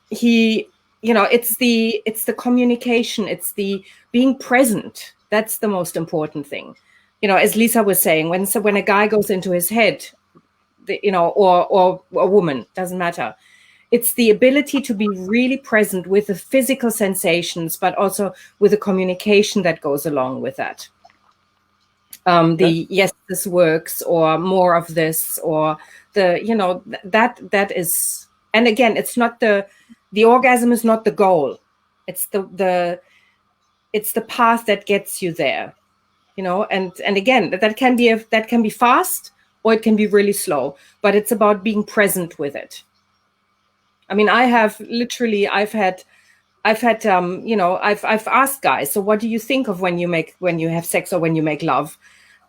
[SPEAKER 2] he. You know, it's the communication, it's the being present. That's the most important thing. You know, as Lisa was saying, when a guy goes into his head, you know, or a woman, doesn't matter. It's the ability to be really present with the physical sensations, but also with the communication that goes along with that. Yes, this works, or more of this, or that is, and again, it's not the orgasm is not the goal. It's the path that gets you there, and again, that can be fast, or it can be really slow, but it's about being present with it. I mean, I've asked guys, so what do you think of when you have sex or when you make love?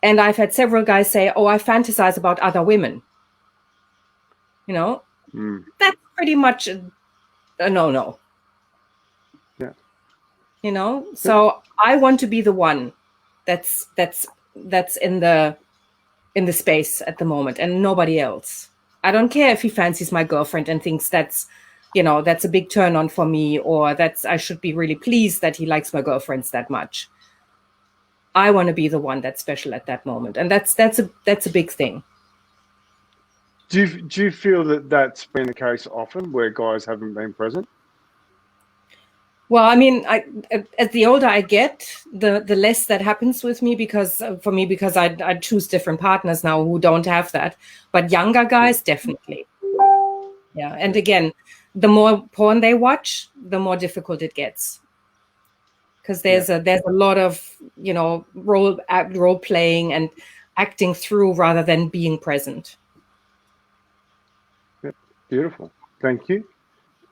[SPEAKER 2] And I've had several guys say, oh, I fantasize about other women. That's pretty much a no-no.
[SPEAKER 1] Yeah.
[SPEAKER 2] So I want to be the one that's in the space at the moment, and nobody else. I don't care if he fancies my girlfriend and thinks that's a big turn on for me, or I should be really pleased that he likes my girlfriends that much. I want to be the one that's special at that moment, and that's a big thing.
[SPEAKER 1] Do you feel that that's been the case often, where guys haven't been present?
[SPEAKER 2] Well, I mean, as the older I get, the less that happens with me, because I choose different partners now who don't have that. But younger guys, definitely. Yeah, and again, the more porn they watch, the more difficult it gets. Because there's a lot of role playing and acting through rather than being present.
[SPEAKER 1] Yeah, beautiful. Thank you,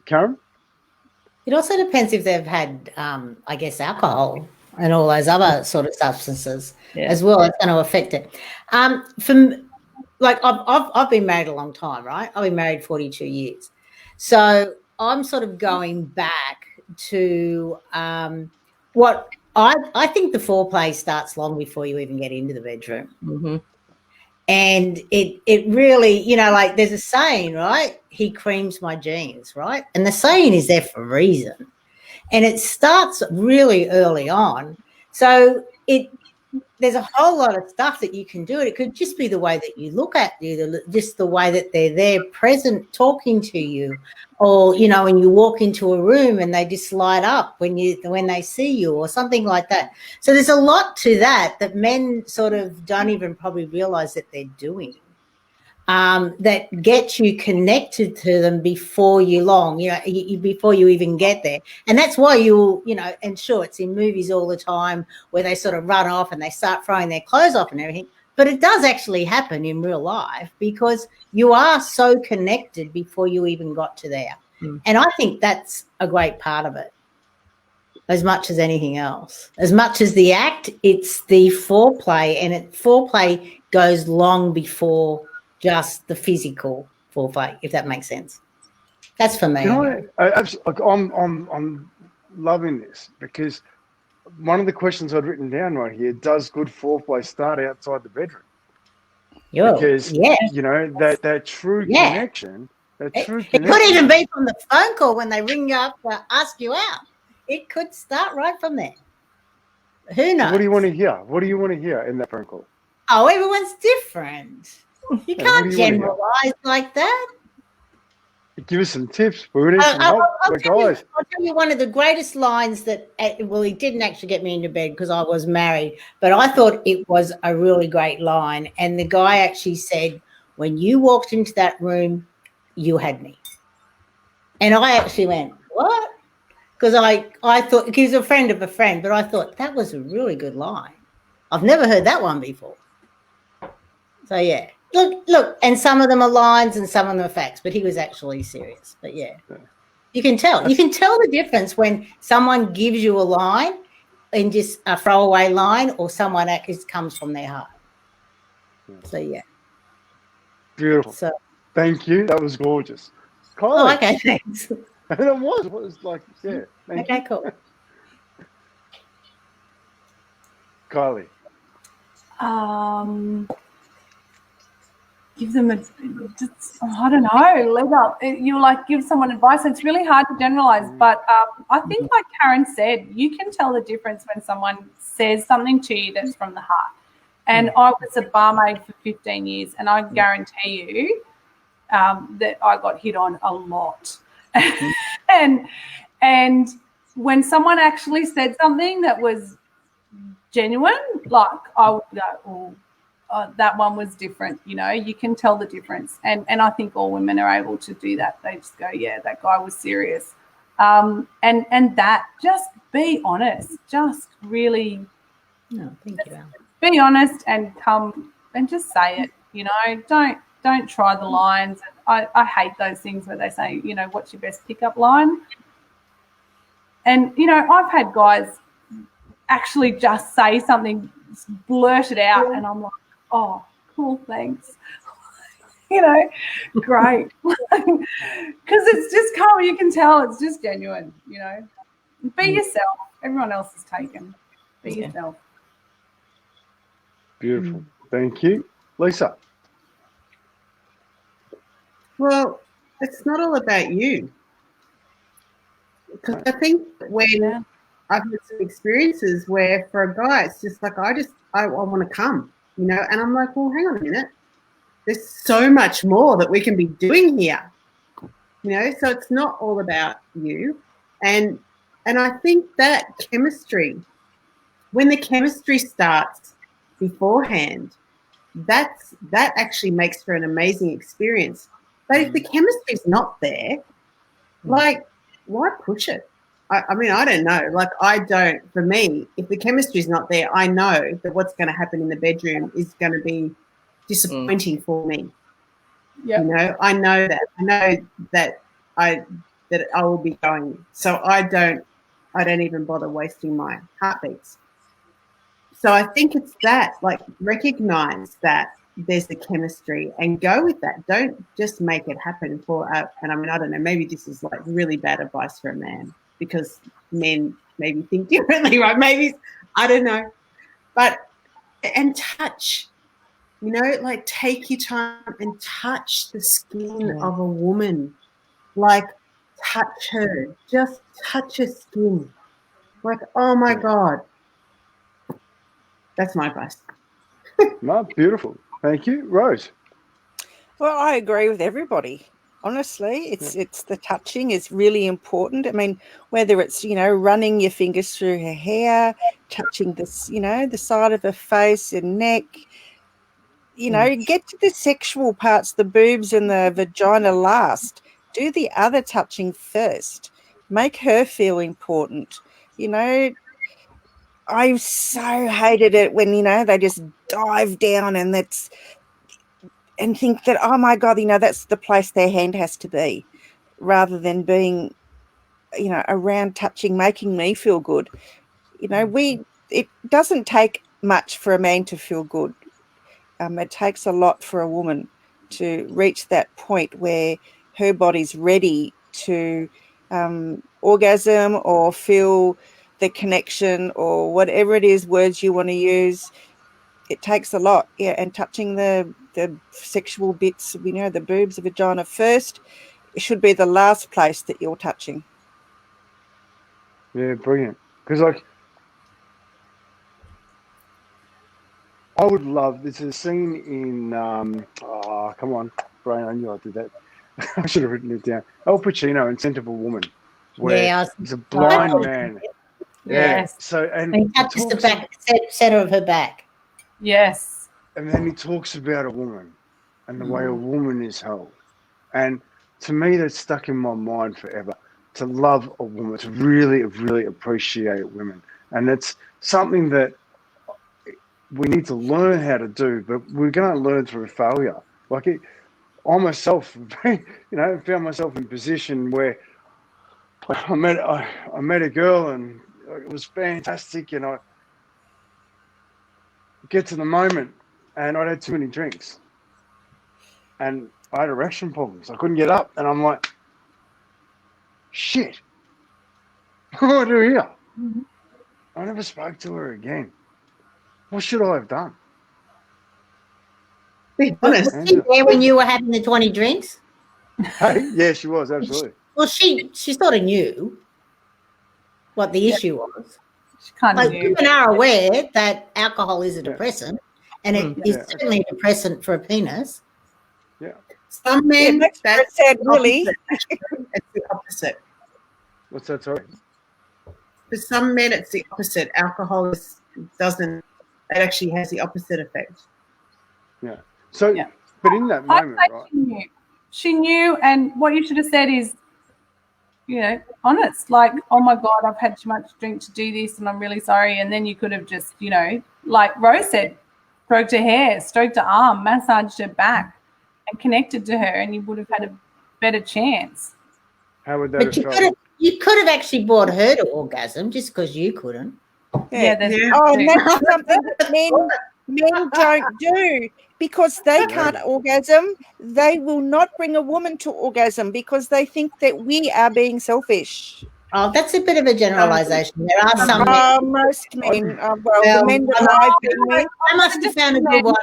[SPEAKER 1] Karen.
[SPEAKER 3] It also depends if they've had, I guess, alcohol and all those other sort of substances as well. It's going to affect it. I've been married a long time, right? I've been married 42 years, so I'm sort of going back to what I think the foreplay starts long before you even get into the bedroom.
[SPEAKER 2] Mm-hmm.
[SPEAKER 3] And it really, like there's a saying, right? He creams my jeans, right? And the saying is there for a reason. And it starts really early on. So there's a whole lot of stuff that you can do. It could just be the way that you look at you, just the way that they're there, present, talking to you, or when you walk into a room and they just light up when they see you, or something like that. So there's a lot to that men sort of don't even probably realize that they're doing. That gets you connected to them before before you even get there. And that's why and sure, it's in movies all the time where they sort of run off and they start throwing their clothes off and everything. But it does actually happen in real life, because you are so connected before you even got to there. Mm. And I think that's a great part of it, as much as anything else. As much as the act, it's the foreplay, and foreplay goes long before just the physical foreplay, if that makes sense. That's for me.
[SPEAKER 1] I'm loving this, because one of the questions I'd written down right here: does good foreplay start outside the bedroom? Because that true connection, it
[SPEAKER 3] could even be from the phone call when they ring you up to ask you out. It could start right from there. Who knows?
[SPEAKER 1] So what do you want to hear? What do you want to hear in that phone call?
[SPEAKER 3] Oh, everyone's different. You can't generalize like that.
[SPEAKER 1] Give us some tips. We need some help.
[SPEAKER 3] I'll tell you one of the greatest lines that, he didn't actually get me into bed because I was married, but I thought it was a really great line. And the guy actually said, when you walked into that room, you had me. And I actually went, what? Because I thought, he was a friend of a friend, but I thought that was a really good line. I've never heard that one before. So, yeah. Look, and some of them are lines and some of them are facts, but he was actually serious. But, yeah, you can tell. You can tell the difference when someone gives you a line and just a throwaway line, or someone that comes from their heart. So, yeah.
[SPEAKER 1] Beautiful. So, thank you. That was gorgeous. Kylie.
[SPEAKER 3] Oh, okay, thanks.
[SPEAKER 1] And it was like, yeah.
[SPEAKER 3] Okay, cool.
[SPEAKER 1] Kylie.
[SPEAKER 4] Give them I don't know, leg up. You give someone advice. It's really hard to generalize, but I think, like Karen said, you can tell the difference when someone says something to you that's from the heart. And I was a barmaid for 15 years, and I guarantee you, that I got hit on a lot. and when someone actually said something that was genuine, like I would go, oh, that one was different. You know, you can tell the difference. And I think all women are able to do that. They just go, yeah, that guy was serious. And that, just be honest. Just really be honest and come and just say it. You know, don't try the lines. I hate those things where they say, you know, what's your best pickup line? And, you know, I've had guys actually just say something, blurt it out, and I'm like, oh, cool, thanks. You know, great. Because it's just calm. You can tell it's just genuine, you know. Be yourself. Everyone else is taken. Be yourself.
[SPEAKER 1] Beautiful. Thank you. Lisa.
[SPEAKER 5] Well, it's not all about you. Because I think when I've had some experiences where for a guy, it's just like, I want to come, you know, and I'm like, well, hang on a minute. There's so much more that we can be doing here, you know, so it's not all about you. And I think that chemistry, when the chemistry starts beforehand, that actually makes for an amazing experience. But if the chemistry is not there, like, why push it? I mean, I don't know. Like, for me, if the chemistry is not there, I know that what's going to happen in the bedroom is going to be disappointing for me. Yep. You know, I know that. I know that I will be going. So I don't even bother wasting my heartbeats. So I think it's that, like, recognize that there's the chemistry and go with that. Don't just make it happen and I mean, I don't know, maybe this is like really bad advice for a man because men maybe think differently, right? Maybe, I don't know. And touch, you know, like take your time and touch the skin of a woman. Like touch her, just touch her skin. Like, oh my God. That's my advice.
[SPEAKER 1] No, beautiful. Thank you. Rose.
[SPEAKER 6] Well, I agree with everybody. Honestly, it's the touching is really important. I mean, whether it's, you know, running your fingers through her hair, touching this, you know, the side of her face and neck, you know, get to the sexual parts, the boobs and the vagina last. Do the other touching first. Make her feel important. You know, I so hated it when, you know, they just dive down and think that, oh my God, you know, that's the place their hand has to be, rather than being, you know, around touching, making me feel good. You know, it doesn't take much for a man to feel good. It takes a lot for a woman to reach that point where her body's ready to orgasm or feel the connection or whatever it is, words you want to use. It takes a lot, and touching the sexual bits, you know, the boobs, the vagina first, it should be the last place that you're touching.
[SPEAKER 1] Yeah, brilliant. Because, like, I would love, there's a scene in, come on, brain, I knew I did that. I should have written it down. Al Pacino in Scent of a Woman, where he's a blind man.
[SPEAKER 4] Yes.
[SPEAKER 1] So, and
[SPEAKER 3] he touches the back, center of her back.
[SPEAKER 4] Yes.
[SPEAKER 1] And then he talks about a woman and the way a woman is held. And to me, that's stuck in my mind forever. To love a woman, to really, really appreciate women. And that's something that we need to learn how to do, but we're going to learn through failure. Like, I myself, you know, found myself in a position where I met a girl and it was fantastic, and I get to the moment and I'd had too many drinks and I had erection problems. I couldn't get up, and I'm like, shit, what do I do here? Mm-hmm. I never spoke to her again. What should I have done?
[SPEAKER 5] Be honest.
[SPEAKER 3] Was she there when you were having the 20 drinks?
[SPEAKER 1] Hey, yeah, she was, absolutely.
[SPEAKER 3] Well, she sort of knew what the issue was.
[SPEAKER 4] She kind of
[SPEAKER 3] like,
[SPEAKER 4] knew.
[SPEAKER 3] women are aware that alcohol is a depressant, and it is certainly a depressant for a penis.
[SPEAKER 1] Yeah.
[SPEAKER 5] Some men,
[SPEAKER 6] that's what it said, really.
[SPEAKER 5] It's the opposite.
[SPEAKER 1] What's that, sorry?
[SPEAKER 5] For some men, it's the opposite. Alcohol doesn't. It actually has the opposite effect.
[SPEAKER 1] Yeah. So,
[SPEAKER 4] Yeah.
[SPEAKER 1] but in that
[SPEAKER 4] I'd
[SPEAKER 1] moment,
[SPEAKER 4] say
[SPEAKER 1] right?
[SPEAKER 4] She knew, and what you should have said is, honest. Like, oh my God, I've had too much drink to do this, and I'm really sorry. And then you could have just, like Rose said, stroked her hair, stroked her arm, massaged her back, and connected to her, and you would have had a better chance.
[SPEAKER 1] How would that
[SPEAKER 3] But
[SPEAKER 1] have felt?
[SPEAKER 3] you could have actually brought her to orgasm just because you couldn't.
[SPEAKER 4] Yeah, that's
[SPEAKER 6] Oh, and that's something that men don't do because they can't orgasm. They will not bring a woman to orgasm because they think that we are being selfish.
[SPEAKER 3] Oh, that's a bit of a generalisation. There are some men.
[SPEAKER 6] Most men, the men that I've been with.
[SPEAKER 3] I must have found a good one.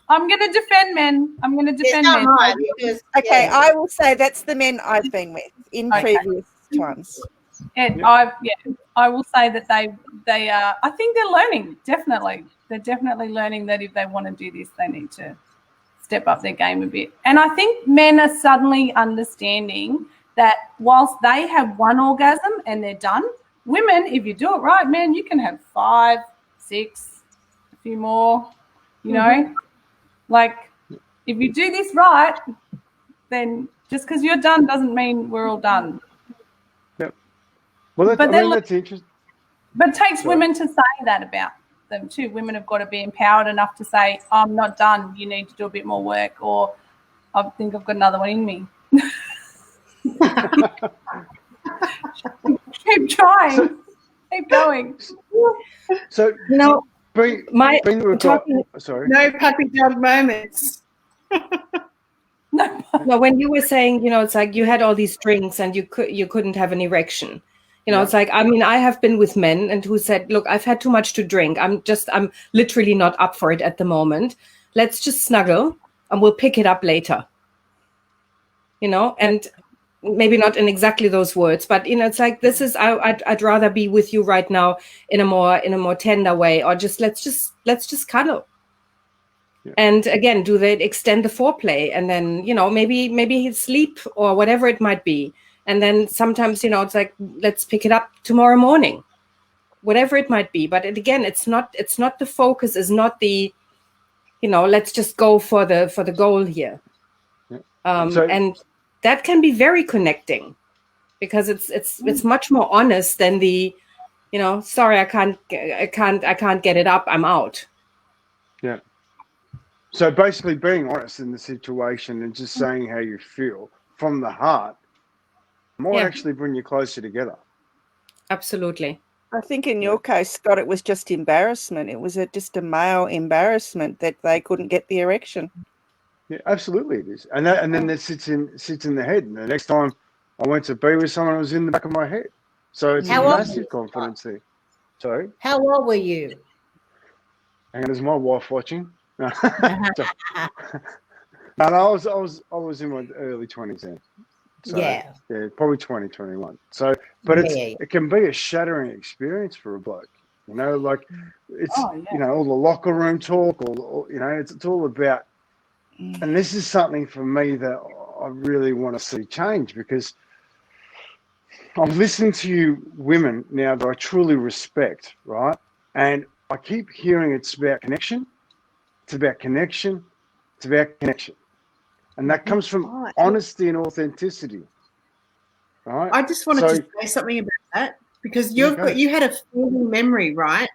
[SPEAKER 4] I'm going to defend men. I'm going to defend men.
[SPEAKER 3] Right, because,
[SPEAKER 6] Okay, I will say that's the men I've been with in previous times.
[SPEAKER 4] And I will say that they are. I think they're learning. Definitely, they're definitely learning that if they want to do this, they need to step up their game a bit. And I think men are suddenly understanding that whilst they have one orgasm and they're done, women, if you do it right, man, you can have 5, 6, a few more. Like if you do this right, then just because you're done doesn't mean we're all done.
[SPEAKER 1] Well, that's interesting.
[SPEAKER 4] But it takes women to say that about them too. Women have got to be empowered enough to say, I'm not done. You need to do a bit more work, or I think I've got another one in me. Keep trying. Keep going.
[SPEAKER 1] So, sorry.
[SPEAKER 5] No puppy dog moments.
[SPEAKER 2] No, when you were saying, it's like you had all these drinks and you couldn't have an erection. It's like, I have been with men and who said, look, I've had too much to drink. I'm literally not up for it at the moment. Let's just snuggle and we'll pick it up later. And maybe not in exactly those words, but it's like, this is, I'd rather be with you right now in a more tender way, or let's just cuddle. Yeah. And again, do they extend the foreplay and then, maybe he'd sleep or whatever it might be. And then sometimes, it's like, let's pick it up tomorrow morning, whatever it might be. But again, it's not the focus is not the, let's just go for the goal here. Yeah. And that can be very connecting because it's much more honest than the, sorry, I can't get it up. I'm out.
[SPEAKER 1] Yeah. So basically being honest in the situation and just saying how you feel from the heart might actually bring you closer together. Absolutely.
[SPEAKER 6] I think in your case, Scott, it was just embarrassment. It was just a male embarrassment that they couldn't get the erection.
[SPEAKER 1] Yeah, absolutely it is. And then that sits in the head. And the next time I went to be with someone, it was in the back of my head. So it's a massive confidence there. Sorry?
[SPEAKER 3] How old were you?
[SPEAKER 1] And is my wife watching? No. No, I was in my early 20s then. So, yeah, probably 20, 21. So, but it can be a shattering experience for a bloke. Like it's all the locker room talk, or it's all about. And this is something for me that I really want to see change, because I'm listening to you women now that I truly respect, right? And I keep hearing it's about connection. It's about connection. It's about connection. And that comes from honesty and authenticity. Right?
[SPEAKER 5] I just wanted to say something about that, because you had a feeling memory, right?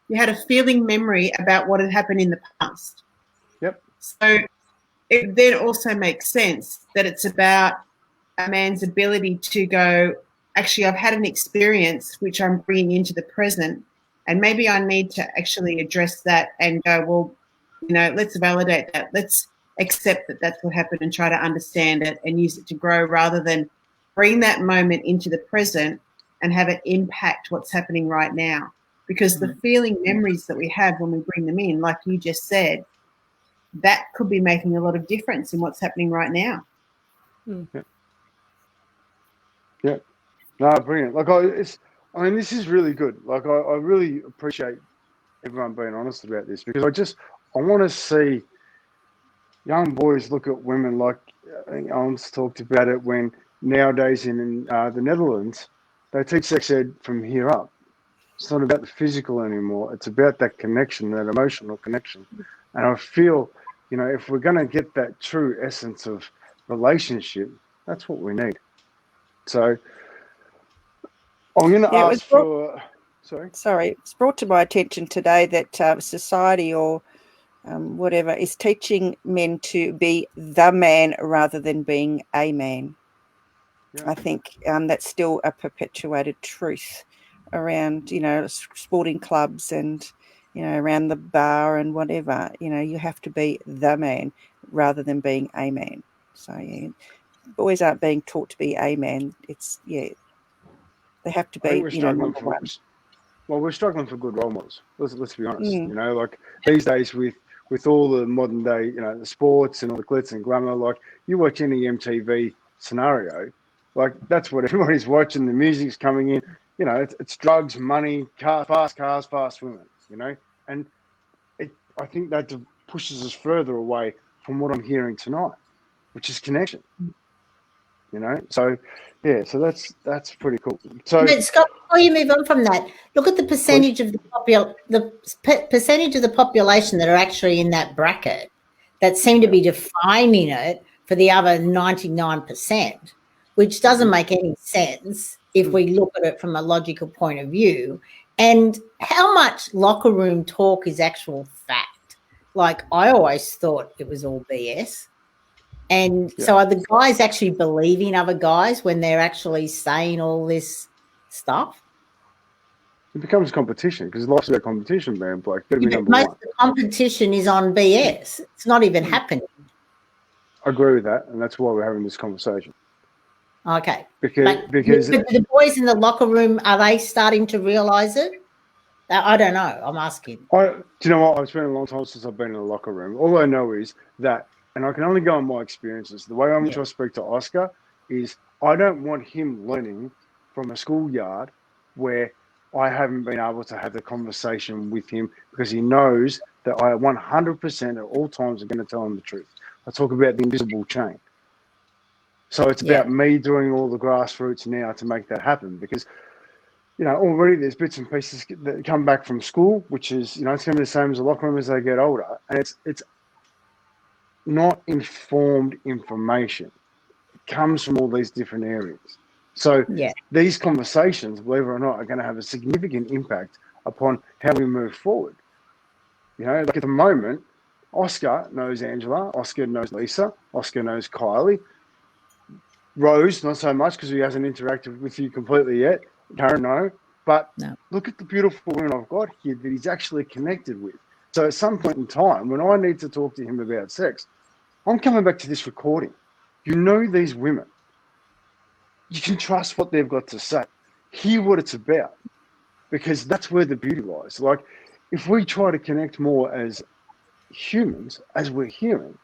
[SPEAKER 5] You had a feeling memory about what had happened in the past.
[SPEAKER 1] Yep.
[SPEAKER 5] So it then also makes sense that it's about a man's ability to go, actually, I've had an experience which I'm bringing into the present, and maybe I need to actually address that and go, well, let's validate that. Let's accept that that's what happened and try to understand it and use it to grow, rather than bring that moment into the present and have it impact what's happening right now. Because the feeling memories that we have when we bring them in, like you just said, that could be making a lot of difference in what's happening right now.
[SPEAKER 1] Yeah. No, brilliant. Like this is really good. Like I really appreciate everyone being honest about this, because I want to see young boys look at women like, I think Owens talked about it, when nowadays in the Netherlands, they teach sex ed from here up. It's not about the physical anymore. It's about that connection, that emotional connection. And I feel, if we're going to get that true essence of relationship, that's what we need. So I'm going to ask for... Sorry,
[SPEAKER 6] it's brought to my attention today that society or whatever is teaching men to be the man rather than being a man. Yeah. I think that's still a perpetuated truth around, sporting clubs and, around the bar and whatever. You have to be the man rather than being a man. So, yeah, boys aren't being taught to be a man. They have to be, number one.
[SPEAKER 1] Well, we're struggling for good role models. Let's be honest. Like these days with all the modern day, the sports and all the glitz and glamour, like you watch any MTV scenario, like that's what everybody's watching. The music's coming in, it's drugs, money, fast cars, fast women, and I think that pushes us further away from what I'm hearing tonight, which is connection. So yeah, so that's pretty cool. So,
[SPEAKER 3] but Scott, before you move on from that, look at the percentage of the percentage of the population that are actually in that bracket that seem to be defining it for the other 99%, which doesn't make any sense if we look at it from a logical point of view. And how much locker room talk is actual fact? Like, I always thought it was all BS. And so are the guys actually believing other guys when they're actually saying all this stuff?
[SPEAKER 1] It becomes competition because life's about competition, man. Like,
[SPEAKER 3] Most of the competition is on BS. It's not even happening.
[SPEAKER 1] I agree with that, and that's why we're having this conversation.
[SPEAKER 3] Okay.
[SPEAKER 1] Because
[SPEAKER 3] the boys in the locker room, are they starting to realise it? I don't know. I'm asking.
[SPEAKER 1] Do you know what? I've spent a long time since I've been in the locker room. All I know is that, and I can only go on my experiences, the way in which I speak to Oscar is I don't want him learning from a schoolyard where I haven't been able to have the conversation with him because he knows that I 100% at all times are going to tell him the truth. I talk about the invisible chain. So it's about me doing all the grassroots now to make that happen because, already there's bits and pieces that come back from school, which is, it's going to be the same as the locker room as they get older. And it's not informed information. It comes from all these different areas. So these conversations, believe it or not, are going to have a significant impact upon how we move forward. Like at the moment, Oscar knows Angela, Oscar knows Lisa, Oscar knows Kylie. Rose, not so much because he hasn't interacted with you completely yet. Karen, no. But look at the beautiful women I've got here that he's actually connected with. So at some point in time, when I need to talk to him about sex, I'm coming back to this recording. These women. You can trust what they've got to say. Hear what it's about. Because that's where the beauty lies. Like, if we try to connect more as humans, as we're hearing,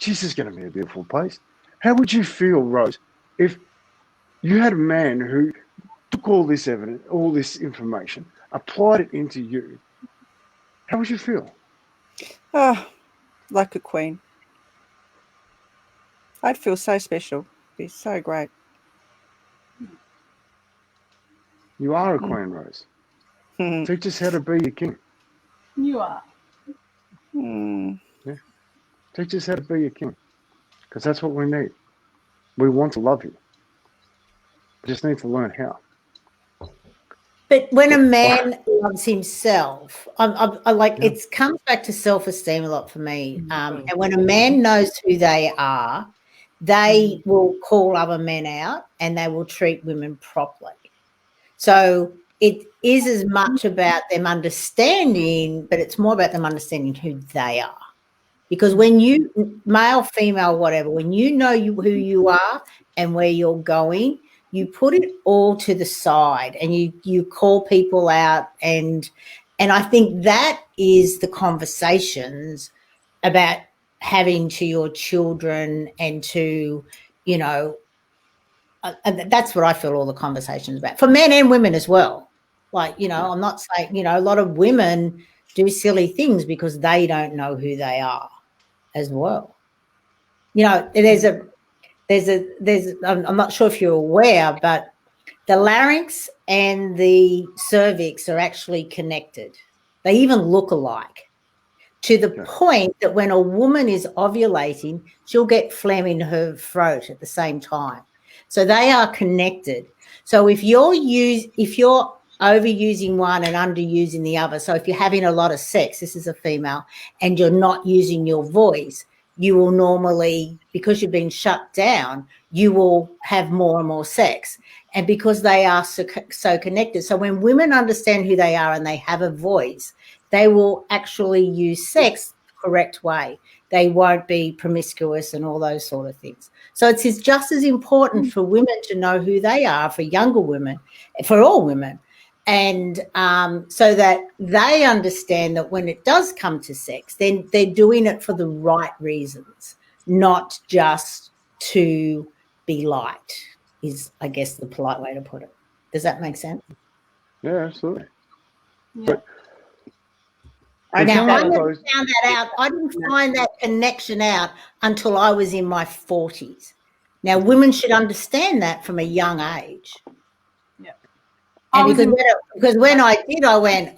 [SPEAKER 1] this is going to be a beautiful place. How would you feel, Rose, if you had a man who took all this evidence, all this information, applied it into you? How would you feel?
[SPEAKER 6] Oh, like a queen. I'd feel so special. It'd be so great.
[SPEAKER 1] You are a queen, Rose. Teach us how to be a king.
[SPEAKER 4] You are.
[SPEAKER 1] Yeah. Teach us how to be a king. Because that's what we need. We want to love you. We just need to learn how.
[SPEAKER 3] But when a man loves himself, it comes back to self-esteem a lot for me. And when a man knows who they are, they will call other men out and they will treat women properly. So it is as much about them understanding, but it's more about them understanding who they are. Because when you, male, female, whatever, when you know who you are and where you're going, you put it all to the side and you call people out. And I think that is the conversations about having to your children and to, and that's what I feel all the conversations about for men and women as well. Like, I'm not saying, a lot of women do silly things because they don't know who they are as well. I'm not sure if you're aware, but the larynx and the cervix are actually connected. They even look alike, to the point that when a woman is ovulating, she'll get phlegm in her throat at the same time. So they are connected. So if you're overusing one and underusing the other, so if you're having a lot of sex, this is a female, and you're not using your voice, you will normally, because you've been shut down, you will have more and more sex. And because they are so connected. So when women understand who they are and they have a voice, they will actually use sex the correct way. They won't be promiscuous and all those sort of things. So it's just as important for women to know who they are, for younger women, for all women, and so that they understand that when it does come to sex, then they're doing it for the right reasons, not just to be liked, is, I guess, the polite way to put it. Does that make sense?
[SPEAKER 1] Yeah, absolutely.
[SPEAKER 4] Yeah.
[SPEAKER 1] But
[SPEAKER 3] I never found that out. I didn't find that connection out until I was in my 40s. Now, women should understand that from a young age.
[SPEAKER 4] Yeah.
[SPEAKER 3] And because when I did, I went,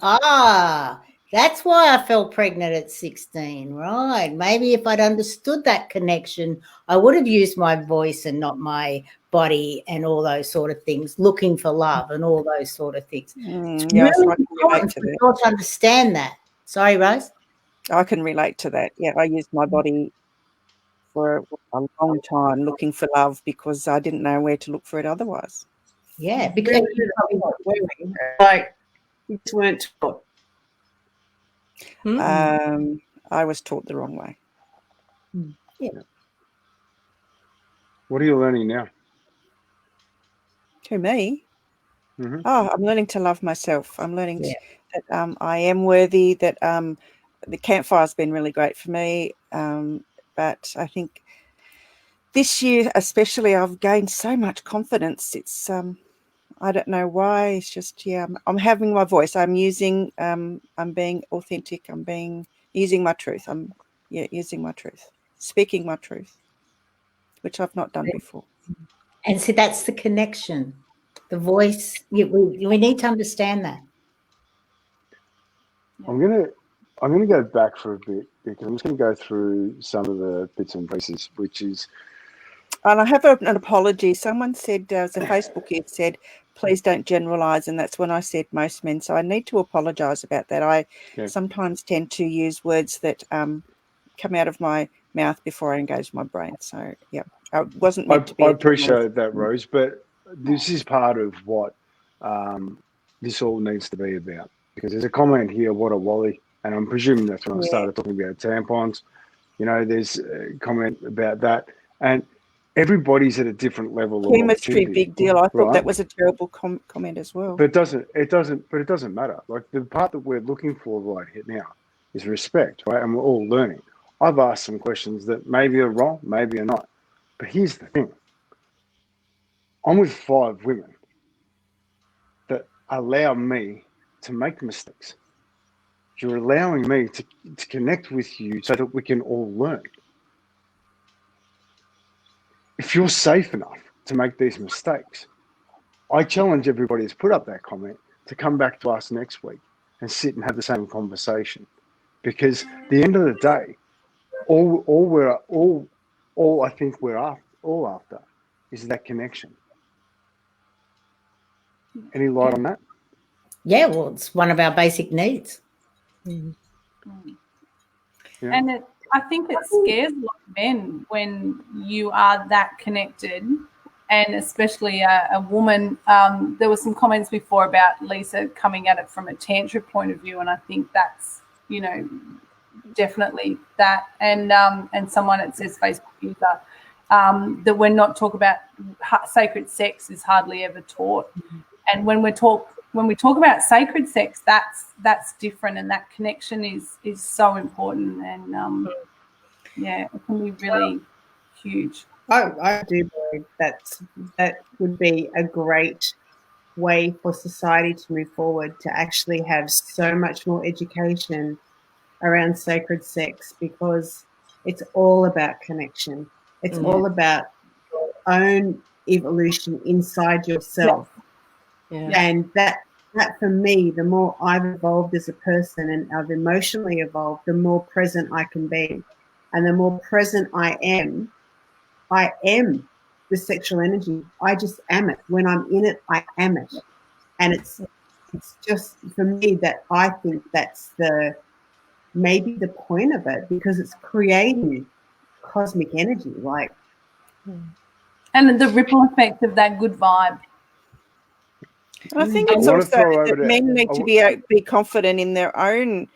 [SPEAKER 3] that's why I fell pregnant at 16, right? Maybe if I'd understood that connection, I would have used my voice and not my body and all those sort of things, looking for love and all those sort of things. It's
[SPEAKER 6] Yes,
[SPEAKER 3] really
[SPEAKER 6] I can relate
[SPEAKER 3] important
[SPEAKER 6] to
[SPEAKER 3] for
[SPEAKER 6] that.
[SPEAKER 3] people to understand that. Sorry, Rose?
[SPEAKER 6] I can relate to that. Yeah, I used my body for a long time looking for love because I didn't know where to look for it otherwise.
[SPEAKER 3] Yeah, because
[SPEAKER 5] like you just weren't taught.
[SPEAKER 6] I was taught the wrong way.
[SPEAKER 3] Yeah.
[SPEAKER 1] what are you learning now?
[SPEAKER 6] To me,
[SPEAKER 1] Mm-hmm.
[SPEAKER 6] I'm learning to love myself. I'm learning that I am worthy, that the campfire's been really great for me. But I think this year especially, I've gained so much confidence. It's I don't know why. It's just I'm having my voice. I'm using I'm being authentic. Using my truth. Using my truth, speaking my truth, which I've not done before.
[SPEAKER 3] And see, that's the connection. The voice, we need to understand that.
[SPEAKER 1] I'm gonna go back for a bit because I'm just gonna go through some of the bits and pieces, which is.
[SPEAKER 6] And I have an apology. Someone said, as a Facebook kid said, please don't generalise, and that's when I said most men. So I need to apologise about that. I sometimes tend to use words that come out of my mouth before I engage my brain. So I wasn't meant to be.
[SPEAKER 1] I appreciate that, Rose, but this is part of what this all needs to be about. Because there's a comment here, what a wally, and I'm presuming that's when I started talking about tampons. There's a comment about that, and everybody's at a different level of
[SPEAKER 6] chemistry, big deal. I thought that was a terrible comment as well.
[SPEAKER 1] But it doesn't matter. Like the part that we're looking for right here now is respect, right? And we're all learning. I've asked some questions that maybe are wrong, maybe are not. But here's the thing. I'm with 5 women that allow me to make mistakes. You're allowing me to connect with you so that we can all learn. If you're safe enough to make these mistakes, I challenge everybody who's put up that comment to come back to us next week and sit and have the same conversation. Because at the end of the day, all I think we're after is that connection. Any light on that?
[SPEAKER 3] Yeah, well, it's one of our basic needs.
[SPEAKER 4] Yeah. And I think it scares a lot of men when you are that connected, and especially a woman. There were some comments before about Lisa coming at it from a tantric point of view, and I think that's, definitely that. And someone that says Facebook user that we're not talking about sacred sex is hardly ever taught. And when we talk about sacred sex, that's different, and that connection is so important, and it can be really huge.
[SPEAKER 5] I do believe that would be a great way for society to move forward, to actually have so much more education around sacred sex, because it's all about connection. It's all about your own evolution inside yourself.
[SPEAKER 2] Yeah.
[SPEAKER 5] And that for me, the more I've evolved as a person and I've emotionally evolved, the more present I can be. And the more present I am the sexual energy. I just am it. When I'm in it, I am it. And it's just, for me, that I think that's maybe the point of it, because it's creating cosmic energy, like.
[SPEAKER 4] And the ripple effect of that good vibe.
[SPEAKER 6] I think it's also that men need to be confident in their own,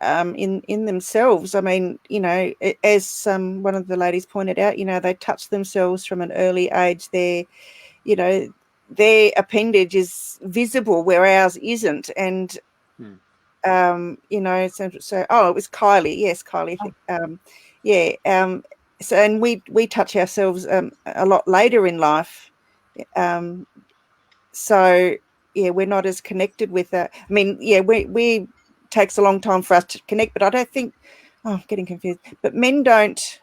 [SPEAKER 6] in themselves. I mean, you know, as one of the ladies pointed out, you know, they touch themselves from an early age. You know, their appendage is visible where ours isn't, and you know, so it was Kylie, yes, Kylie, so, and we touch ourselves a lot later in life, so yeah, we're not as connected with that. I mean, yeah, we takes a long time for us to connect, but I don't think, I'm getting confused, but men don't.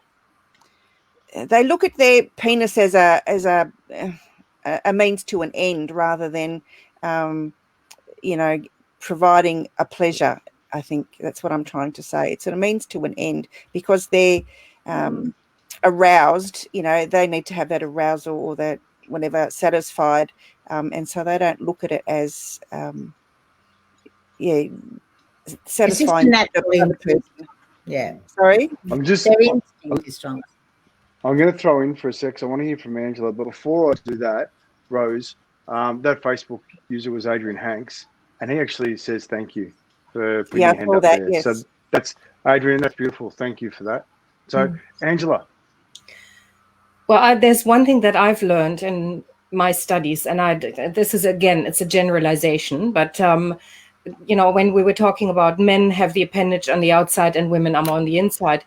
[SPEAKER 6] They look at their penis as a means to an end rather than, you know, providing a pleasure. I think that's what I'm trying to say. It's a means to an end, because they're aroused, you know, they need to have that arousal or that whatever satisfied, and so they don't look at it as satisfying the other person.
[SPEAKER 3] Yeah.
[SPEAKER 6] Sorry?
[SPEAKER 1] I'm just
[SPEAKER 3] Their instinct is strong.
[SPEAKER 1] I'm going to throw in for a sec. I want to hear from Angela, but before I do that, Rose, that Facebook user was Adrian Hanks, and he actually says thank you for putting your hand up there.
[SPEAKER 6] Yes.
[SPEAKER 1] So that's Adrian. That's beautiful. Thank you for that. So Angela.
[SPEAKER 2] Well, there's one thing that I've learned in my studies, and this is, again, it's a generalization, but you know, when we were talking about men have the appendage on the outside and women are more on the inside,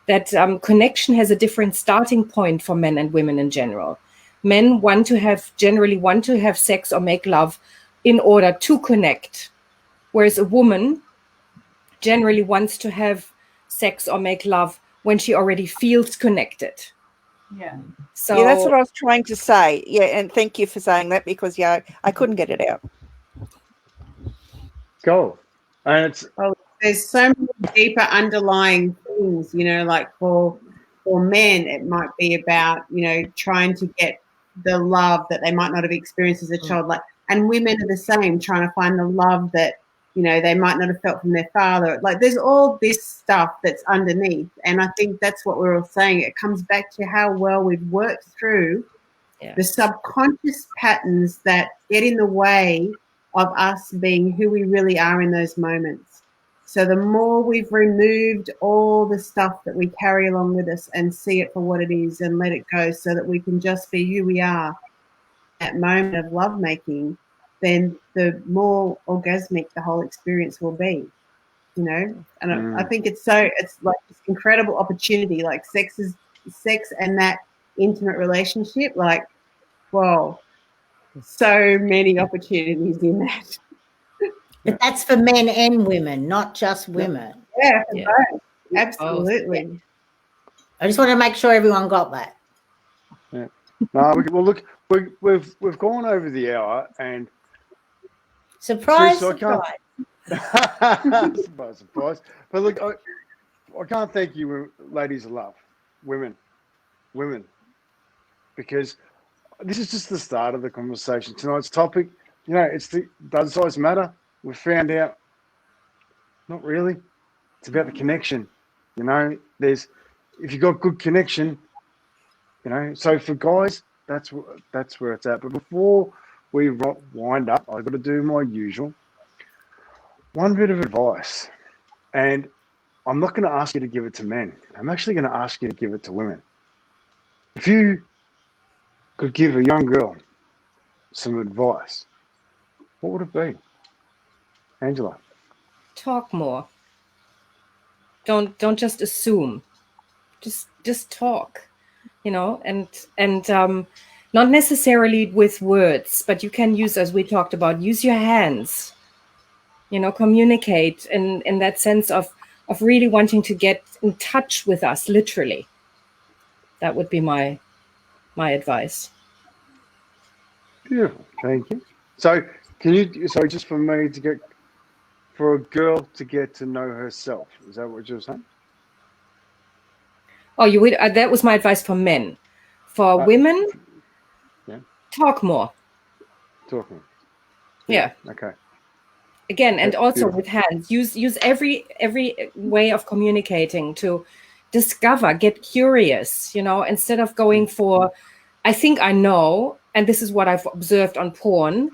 [SPEAKER 2] that connection has a different starting point for men and women in general. Men generally want to have sex or make love in order to connect, whereas a woman generally wants to have sex or make love when she already feels connected.
[SPEAKER 4] Yeah.
[SPEAKER 2] So
[SPEAKER 6] yeah, that's what I was trying to say. Yeah, and thank you for saying that, because I couldn't get it out.
[SPEAKER 1] Go. And
[SPEAKER 5] There's so many deeper underlying things, you know, like for men, it might be about, you know, trying to get the love that they might not have experienced as a child. Like, and women are the same, trying to find the love that, you know, they might not have felt from their father. Like, there's all this stuff that's underneath. And I think that's what we're all saying. It comes back to how well we've worked through the subconscious patterns that get in the way of us being who we really are in those moments. So the more we've removed all the stuff that we carry along with us and see it for what it is and let it go, so that we can just be who we are at that moment of lovemaking, then the more orgasmic the whole experience will be, you know. And I think it's like this incredible opportunity, like sex and that intimate relationship, like, whoa, so many opportunities in that.
[SPEAKER 3] But that's for men and women, not just women.
[SPEAKER 5] Yeah, both. Absolutely.
[SPEAKER 3] I just want to make sure everyone got that.
[SPEAKER 1] Yeah. Well, look, we've gone over the hour, and
[SPEAKER 3] surprise.
[SPEAKER 1] Surprise. But look, I can't thank you, ladies of love, women, because this is just the start of the conversation. Tonight's topic, you know, does size matter? We found out, not really. It's about the connection. You know, if you got good connection, you know. So for guys, that's where it's at. But before we wind up, I've got to do my usual. One bit of advice, and I'm not going to ask you to give it to men. I'm actually going to ask you to give it to women. If you could give a young girl some advice, what would it be? Angela? Talk
[SPEAKER 2] more. Don't just assume. Just talk, you know, and not necessarily with words, but you can use, as we talked about, use your hands, you know, communicate in that sense of really wanting to get in touch with us, literally. That would be my advice.
[SPEAKER 1] Beautiful. Thank you. So just for a girl to get to know herself, is that what you're saying?
[SPEAKER 2] Oh, you would. That was my advice for men. For women,
[SPEAKER 1] yeah.
[SPEAKER 2] Talk more.
[SPEAKER 1] Talk more.
[SPEAKER 2] Yeah.
[SPEAKER 1] Okay.
[SPEAKER 2] Again, and
[SPEAKER 1] That's
[SPEAKER 2] also
[SPEAKER 1] beautiful.
[SPEAKER 2] with hands. Use every way of communicating to discover, get curious. Instead of going for, I think I know, and this is what I've observed on porn.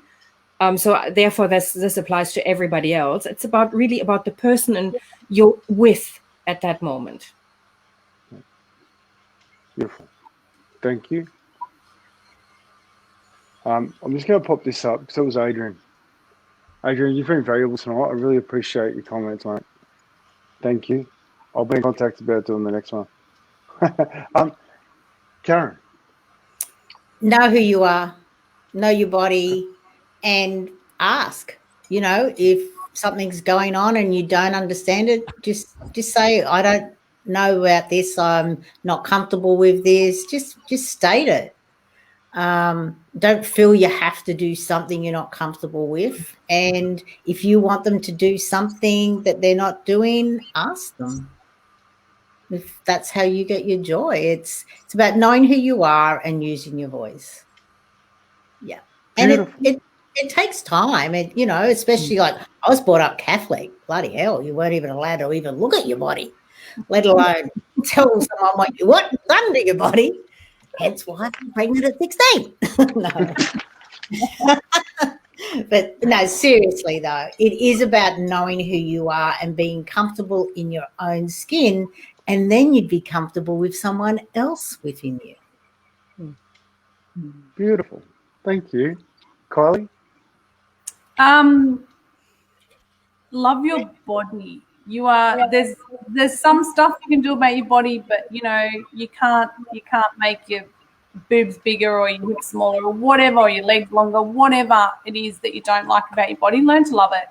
[SPEAKER 2] So therefore, this applies to everybody else. It's really about the person and you're with at that moment.
[SPEAKER 1] Beautiful. Thank you. I'm just going to pop this up because it was Adrian. Adrian, you've been valuable tonight. I really appreciate your comments, mate. Thank you. I'll be in contact about doing the next one. Karen.
[SPEAKER 3] Know who you are, know your body, and ask. If something's going on and you don't understand it, just say, I don't know about this. I'm not comfortable with this. Just state it. Don't feel you have to do something you're not comfortable with. And if you want them to do something that they're not doing, ask them. If that's how you get your joy. It's about knowing who you are and using your voice. Yeah. And it takes time. Especially like I was brought up Catholic. Bloody hell, you weren't even allowed to even look at your body, let alone tell someone what you want done to your body. Hence why I'm pregnant at 16. No. But no, seriously though, it is about knowing who you are and being comfortable in your own skin, and then you'd be comfortable with someone else within you.
[SPEAKER 1] Beautiful. Thank you. Kylie?
[SPEAKER 4] Love your body. There's some stuff you can do about your body, but you can't make your boobs bigger or your hips smaller or whatever, or your legs longer, whatever it is that you don't like about your body. Learn to love it,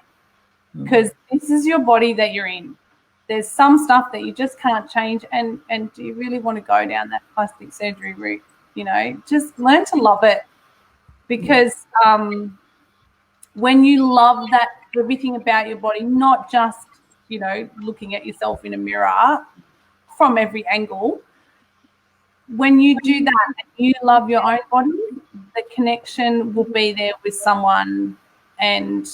[SPEAKER 4] because this is your body that you're in. There's some stuff that you just can't change, and do you really want to go down that plastic surgery route? Just learn to love it, because when you love that, everything about your body, not just looking at yourself in a mirror from every angle. When you do that and you love your own body, the connection will be there with someone and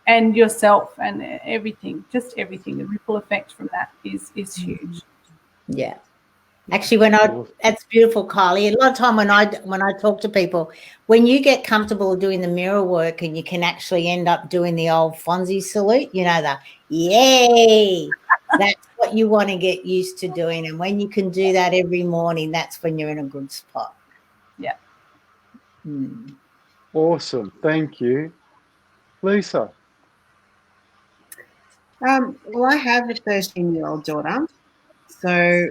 [SPEAKER 4] yourself and everything, just everything. The ripple effect from that is huge.
[SPEAKER 3] Yeah. Actually, that's beautiful, Kylie. A lot of time when I talk to people, when you get comfortable doing the mirror work and you can actually end up doing the old Fonzie salute, the yay, that's what you want to get used to doing. And when you can do that every morning, that's when you're in a good spot.
[SPEAKER 4] Yeah.
[SPEAKER 1] Awesome. Thank you. Lisa?
[SPEAKER 5] Well, I have a 13-year-old daughter, so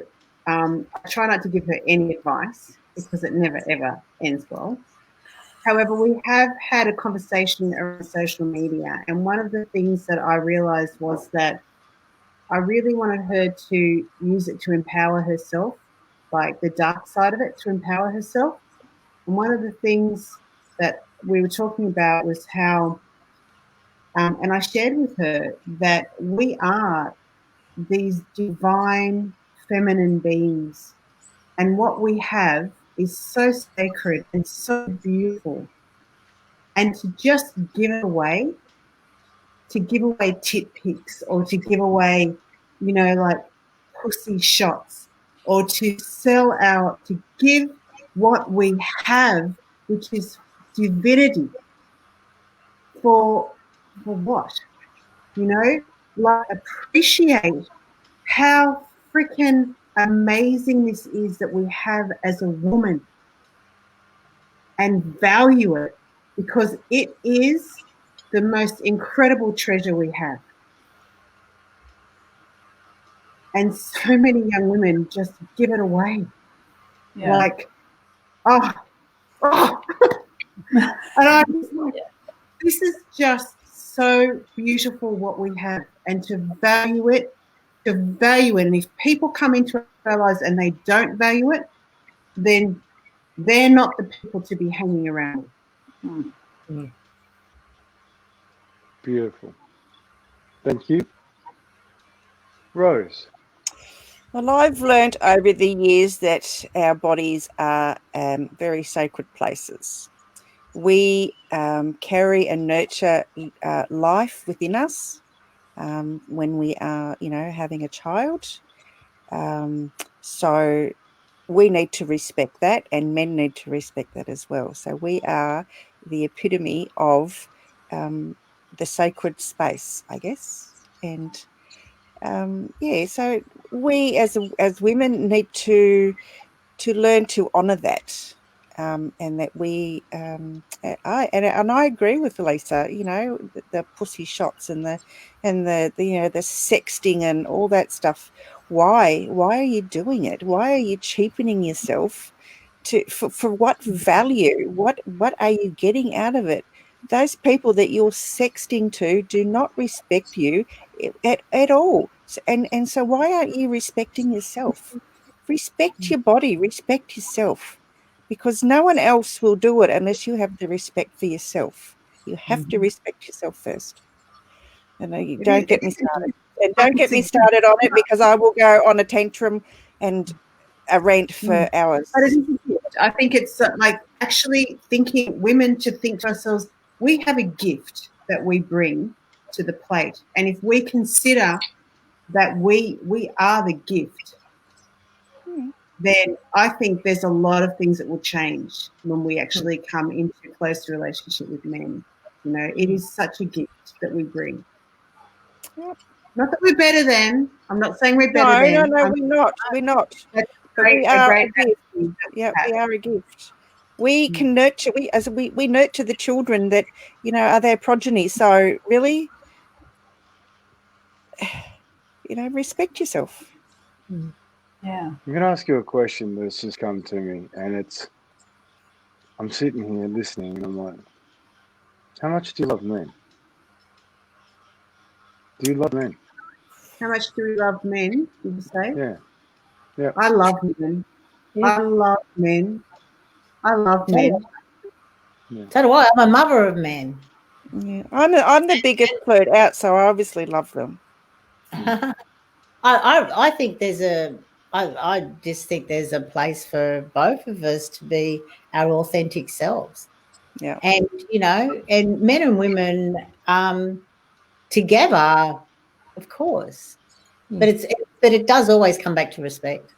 [SPEAKER 5] I try not to give her any advice because it never, ever ends well. However, we have had a conversation around social media, and one of the things that I realized was that I really wanted her to use it to empower herself, like the dark side of it, to empower herself. And one of the things that we were talking about was how, and I shared with her that we are these divine feminine beings, and what we have is so sacred and so beautiful, and to just give it away, to give away tit pics or to give away like pussy shots, or to sell out, to give what we have, which is divinity, for what? Appreciate how freaking amazing this is that we have as a woman, and value it, because it is the most incredible treasure we have. And so many young women just give it away.
[SPEAKER 4] Yeah.
[SPEAKER 5] Like, oh. And I'm just like, this is just so beautiful what we have, and to value it. And if people come into sexualized and they don't value it, then they're not the people to be hanging around.
[SPEAKER 1] Beautiful. Thank you. Rose.
[SPEAKER 6] Well, I've learnt over the years that our bodies are very sacred places. We carry and nurture life within us when we are, having a child. So we need to respect that, and men need to respect that as well. So we are the epitome of the sacred space, I guess. And so we as women need to learn to honour that, and that we I agree with Lisa. The pussy shots and the sexting and all that stuff. Why are you doing it? Why are you cheapening yourself for what value? What are you getting out of it? Those people that you're sexting to do not respect you at all. And so why aren't you respecting yourself? Respect your body, respect yourself, because no one else will do it unless you have the respect for yourself. You have to respect yourself first. And don't get me started. And don't get me started on it, because I will go on a tantrum and a rant for hours.
[SPEAKER 5] But it is a gift. I think it's like actually women to think to ourselves, we have a gift that we bring to the plate. And if we consider that we are the gift, then I think there's a lot of things that will change when we actually come into a closer relationship with men. It is such a gift that we bring.
[SPEAKER 6] Yep.
[SPEAKER 5] Not that we're better than. I'm not saying we're better than.
[SPEAKER 6] No, we're not. We're not.
[SPEAKER 5] But
[SPEAKER 6] we are a gift.
[SPEAKER 5] Yeah,
[SPEAKER 6] we are a gift. We can nurture. We nurture the children that are their progeny. So really, respect yourself.
[SPEAKER 4] Yeah.
[SPEAKER 1] I'm going to ask you a question that's just come to me, and I'm sitting here listening, and I'm like, how much do you love men? Do you love men?
[SPEAKER 5] How much do we love men, did you say?
[SPEAKER 1] Yeah. Yeah.
[SPEAKER 5] I love men.
[SPEAKER 3] Yeah.
[SPEAKER 5] I love men. I love men.
[SPEAKER 1] Yeah.
[SPEAKER 3] So do I. I'm a mother of men.
[SPEAKER 6] Yeah, I'm the biggest flirt out, so I obviously love them.
[SPEAKER 3] I think I just think there's a place for both of us to be our authentic selves.
[SPEAKER 6] Yeah.
[SPEAKER 3] And and men and women together, of course. But it does always come back to respect.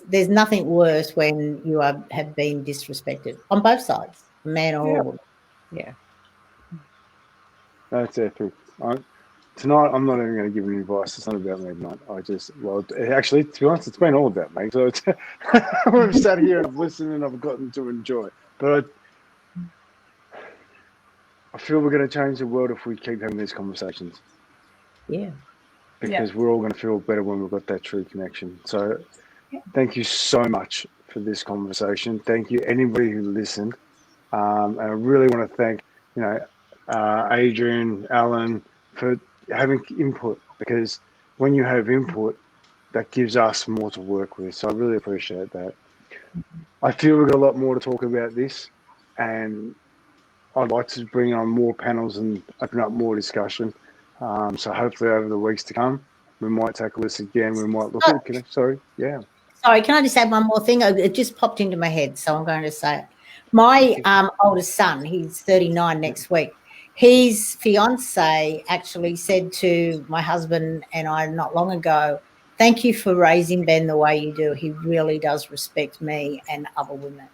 [SPEAKER 3] There's nothing worse when you have been disrespected on both sides, man or woman. Yeah.
[SPEAKER 1] That's epic. Tonight, I'm not even going to give any advice. It's not about me tonight. Actually, to be honest, it's been all about me. So I've sat here and I've listened and I've gotten to enjoy. But I feel we're going to change the world if we keep having these conversations.
[SPEAKER 3] Yeah.
[SPEAKER 1] Because we're all going to feel better when we've got that true connection. So thank you so much for this conversation. Thank you, anybody who listened. And I really want to thank, Adrian, Alan, for having input, because when you have input, that gives us more to work with. So I really appreciate that. I feel we've got a lot more to talk about this, and I'd like to bring on more panels and open up more discussion. So hopefully over the weeks to come, we might tackle this again. We might look at it. Sorry, yeah.
[SPEAKER 3] Sorry, can I just add one more thing? It just popped into my head, so I'm going to say it. My oldest son, he's 39 next week. His fiance actually said to my husband and I not long ago, "Thank you for raising Ben the way you do. He really does respect me and other women."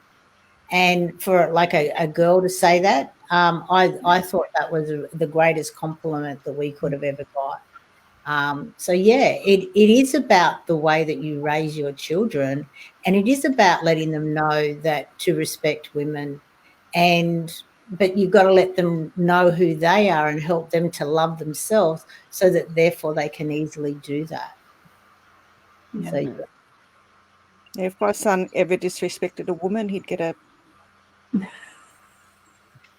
[SPEAKER 3] And for like a girl to say that, I thought that was the greatest compliment that we could have ever got. It is about the way that you raise your children, and it is about letting them know that to respect women, but you've got to let them know who they are and help them to love themselves, so that therefore they can easily do that.
[SPEAKER 4] Yeah.
[SPEAKER 3] So,
[SPEAKER 6] if my son ever disrespected a woman, he'd get a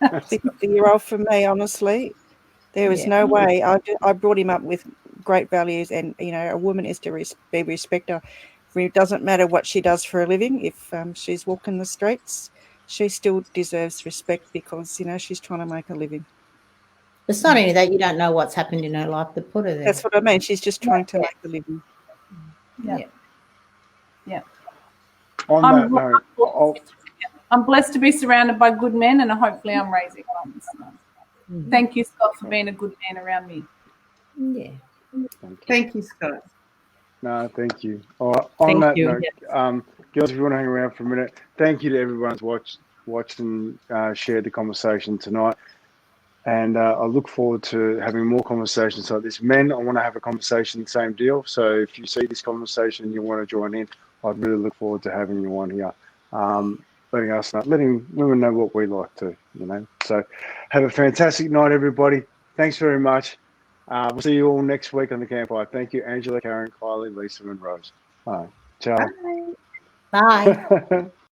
[SPEAKER 6] 50-year-old from me, honestly. There was no way. I brought him up with great values, and a woman is to be respected. It doesn't matter what she does for a living. If she's walking the streets, she still deserves respect because she's trying to make a living.
[SPEAKER 3] It's not only that, you don't know what's happened in her life that put her there.
[SPEAKER 6] That's what I mean. She's just trying to make a living.
[SPEAKER 4] Yeah.
[SPEAKER 1] On that note,
[SPEAKER 4] I'm blessed to be surrounded by good men, and hopefully I'm raising one. So. Thank you, Scott, for being a good man around me.
[SPEAKER 3] Yeah.
[SPEAKER 5] Thank you, Scott.
[SPEAKER 1] No, thank you. On that note, girls, if you want to hang around for a minute, thank you to everyone who's watched and shared the conversation tonight. And I look forward to having more conversations like this. Men, I want to have a conversation, same deal. So if you see this conversation and you want to join in, I'd really look forward to having you on here. Letting women know what we like to, So have a fantastic night, everybody. Thanks very much. We'll see you all next week on the Campfire. Thank you, Angela, Karen, Kylie, Lisa, and Rose. All right. Ciao.
[SPEAKER 3] Bye.